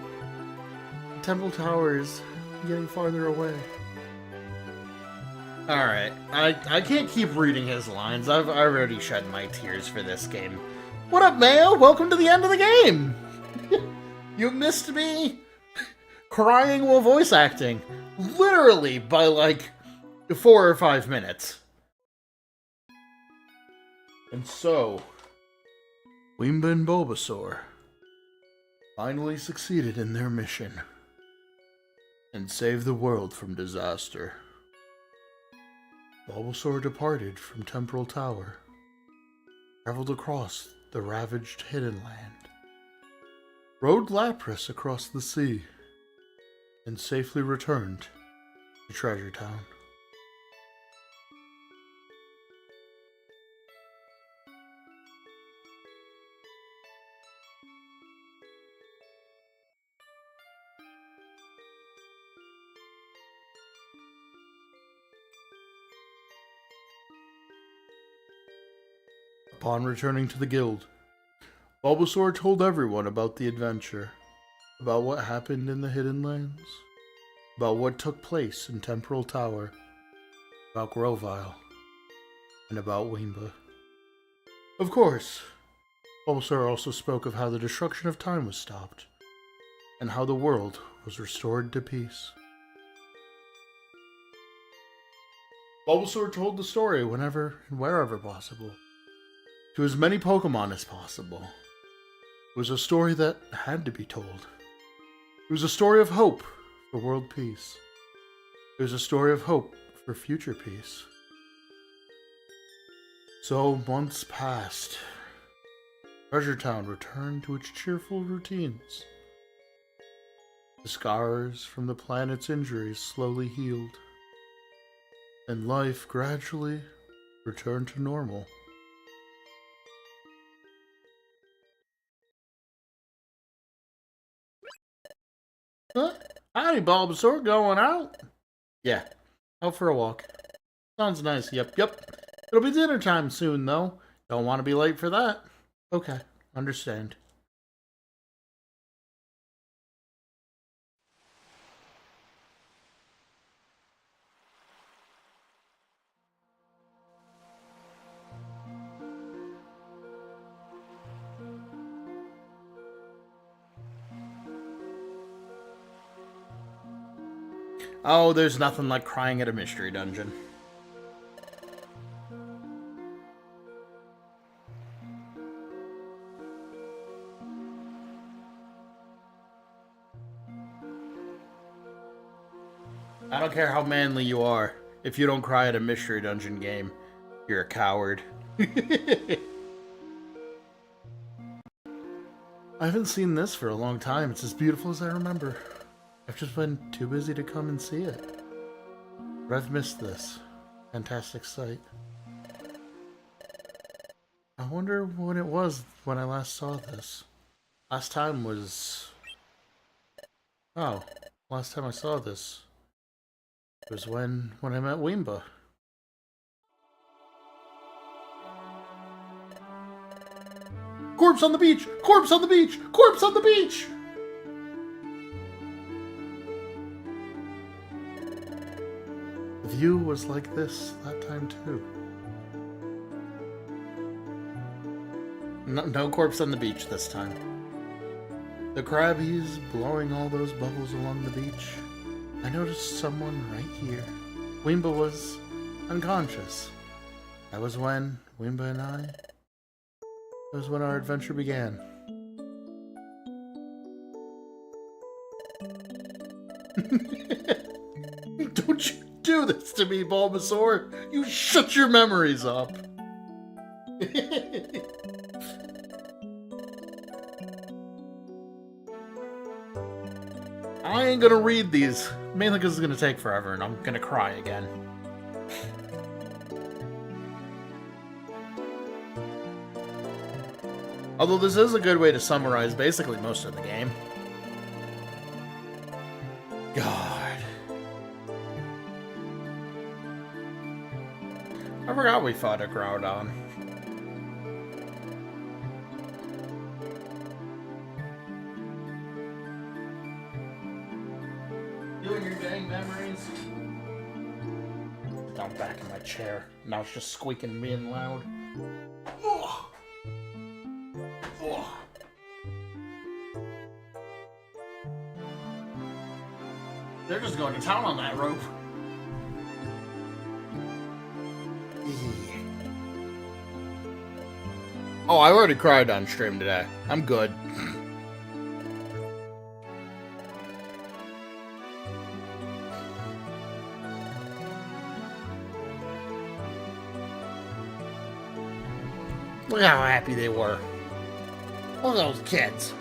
The Temple Tower is getting farther away. Alright, I can't keep reading his lines. I've already shed my tears for this game. What up, Mayo? Welcome to the end of the game! You missed me crying while voice acting. Literally by like 4 or 5 minutes. And so, Wimba and Bulbasaur finally succeeded in their mission and saved the world from disaster. Bulbasaur departed from Temporal Tower, traveled across the ravaged Hidden Land, rode Lapras across the sea, and safely returned to Treasure Town. Upon returning to the guild, Bulbasaur told everyone about the adventure, about what happened in the Hidden Lands, about what took place in Temporal Tower, about Grovyle, and about Wimba. Of course, Bulbasaur also spoke of how the destruction of time was stopped, and how the world was restored to peace. Bulbasaur told the story whenever and wherever possible, to as many Pokemon as possible. It was a story that had to be told. It was a story of hope for world peace. It was a story of hope for future peace. So months passed. Treasure Town returned to its cheerful routines. The scars from the planet's injuries slowly healed, and life gradually returned to normal. Huh? Howdy, Bulbasaur, going out? Yeah, out for a walk. Sounds nice, yep. It'll be dinner time soon, though. Don't want to be late for that. Okay, understand. Oh, there's nothing like crying at a mystery dungeon. I don't care how manly you are. If you don't cry at a mystery dungeon game, you're a coward. I haven't seen this for a long time. It's as beautiful as I remember. I've just been too busy to come and see it. But I've missed this fantastic sight. I wonder what it was when I last saw this. Last time was... Oh, last time I saw this was when I met Wimba. Corpse on the beach! Corpse on the beach! Corpse on the beach! The view was like this that time too. No corpse on the beach this time. The Krabbies blowing all those bubbles along the beach. I noticed someone right here. Wimba was unconscious. That was when Wimba and I... That was when our adventure began. Don't you do this to me, Bulbasaur! You shut your memories up! I ain't gonna read these, mainly because it's gonna take forever and I'm gonna cry again. Although this is a good way to summarize basically most of the game. God. I forgot we fought a Groudon. You and your dang memories. Down back in my chair. Now it's just squeaking and being loud. Ugh. Ugh. They're just going to town on that rope. Oh, I already cried on stream today. I'm good. Look how happy they were. Look at those kids.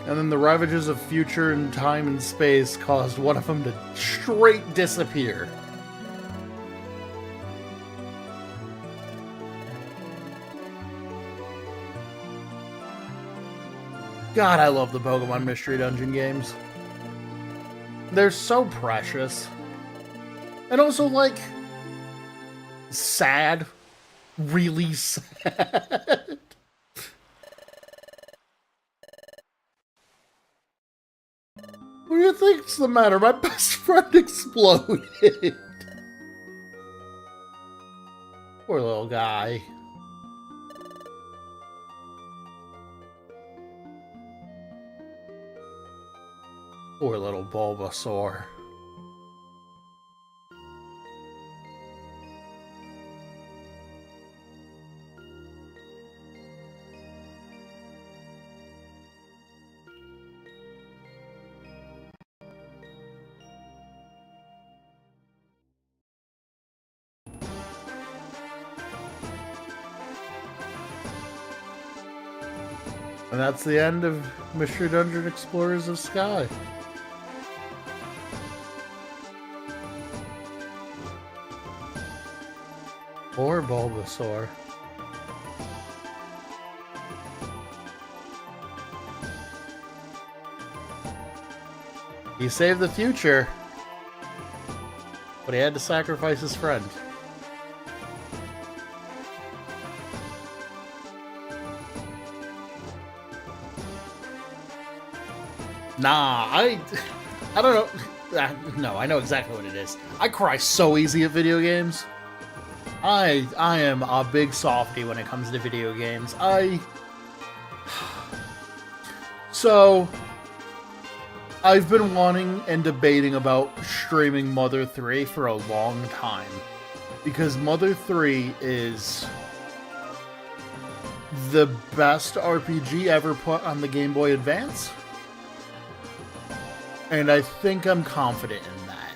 And then the ravages of future and time and space caused one of them to straight disappear. God, I love the Pokemon Mystery Dungeon games. They're so precious. And also, like, sad. Really sad. What do you think's the matter? My best friend exploded. Poor little guy. Poor little Bulbasaur. And that's the end of Mystery Dungeon Explorers of Sky. Poor Bulbasaur. He saved the future, but he had to sacrifice his friend. Nah, I don't know. No, I know exactly what it is. I cry so easy at video games. I am a big softie when it comes to video games. So, I've been wanting and debating about streaming Mother 3 for a long time. Because Mother 3 is the best RPG ever put on the Game Boy Advance. And I think I'm confident in that.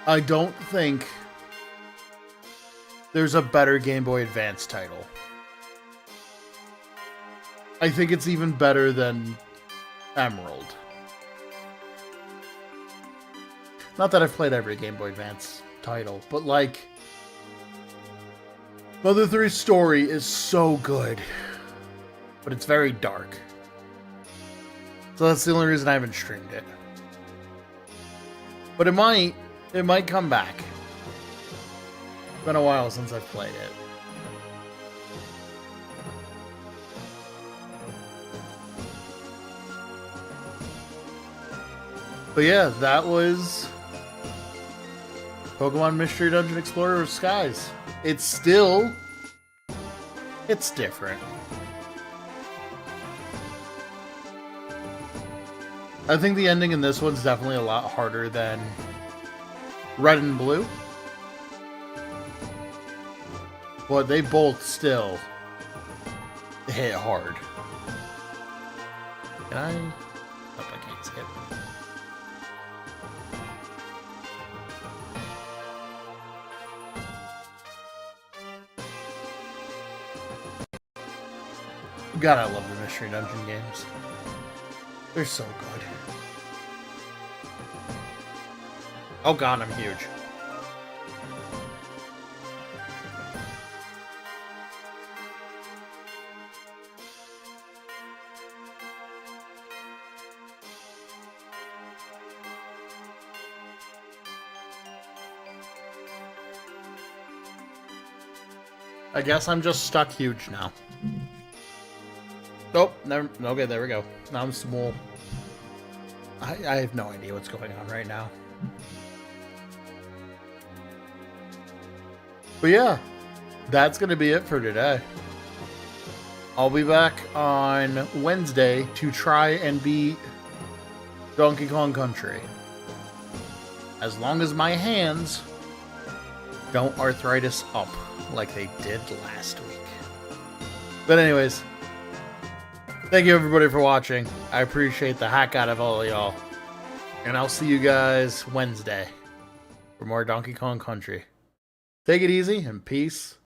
I don't think there's a better Game Boy Advance title. I think it's even better than Emerald. Not that I've played every Game Boy Advance title, but like, Mother 3's story is so good, but it's very dark. So that's the only reason I haven't streamed it. But it might come back. It's been a while since I've played it. But yeah, that was Pokemon Mystery Dungeon Explorer of Skies. It's different. I think the ending in this one's definitely a lot harder than Red and Blue. But they both still hit hard. Can I? Nope, I can't skip. God, I love the Mystery Dungeon games. They're so good. Oh god, I'm huge. I guess I'm just stuck huge now. Nope, never. Okay, there we go. Now I'm small. I have no idea what's going on right now. But yeah, that's going to be it for today. I'll be back on Wednesday to try and beat Donkey Kong Country. As long as my hands don't arthritis up like they did last week. But anyways, thank you everybody for watching. I appreciate the heck out of all of y'all. And I'll see you guys Wednesday for more Donkey Kong Country. Take it easy and peace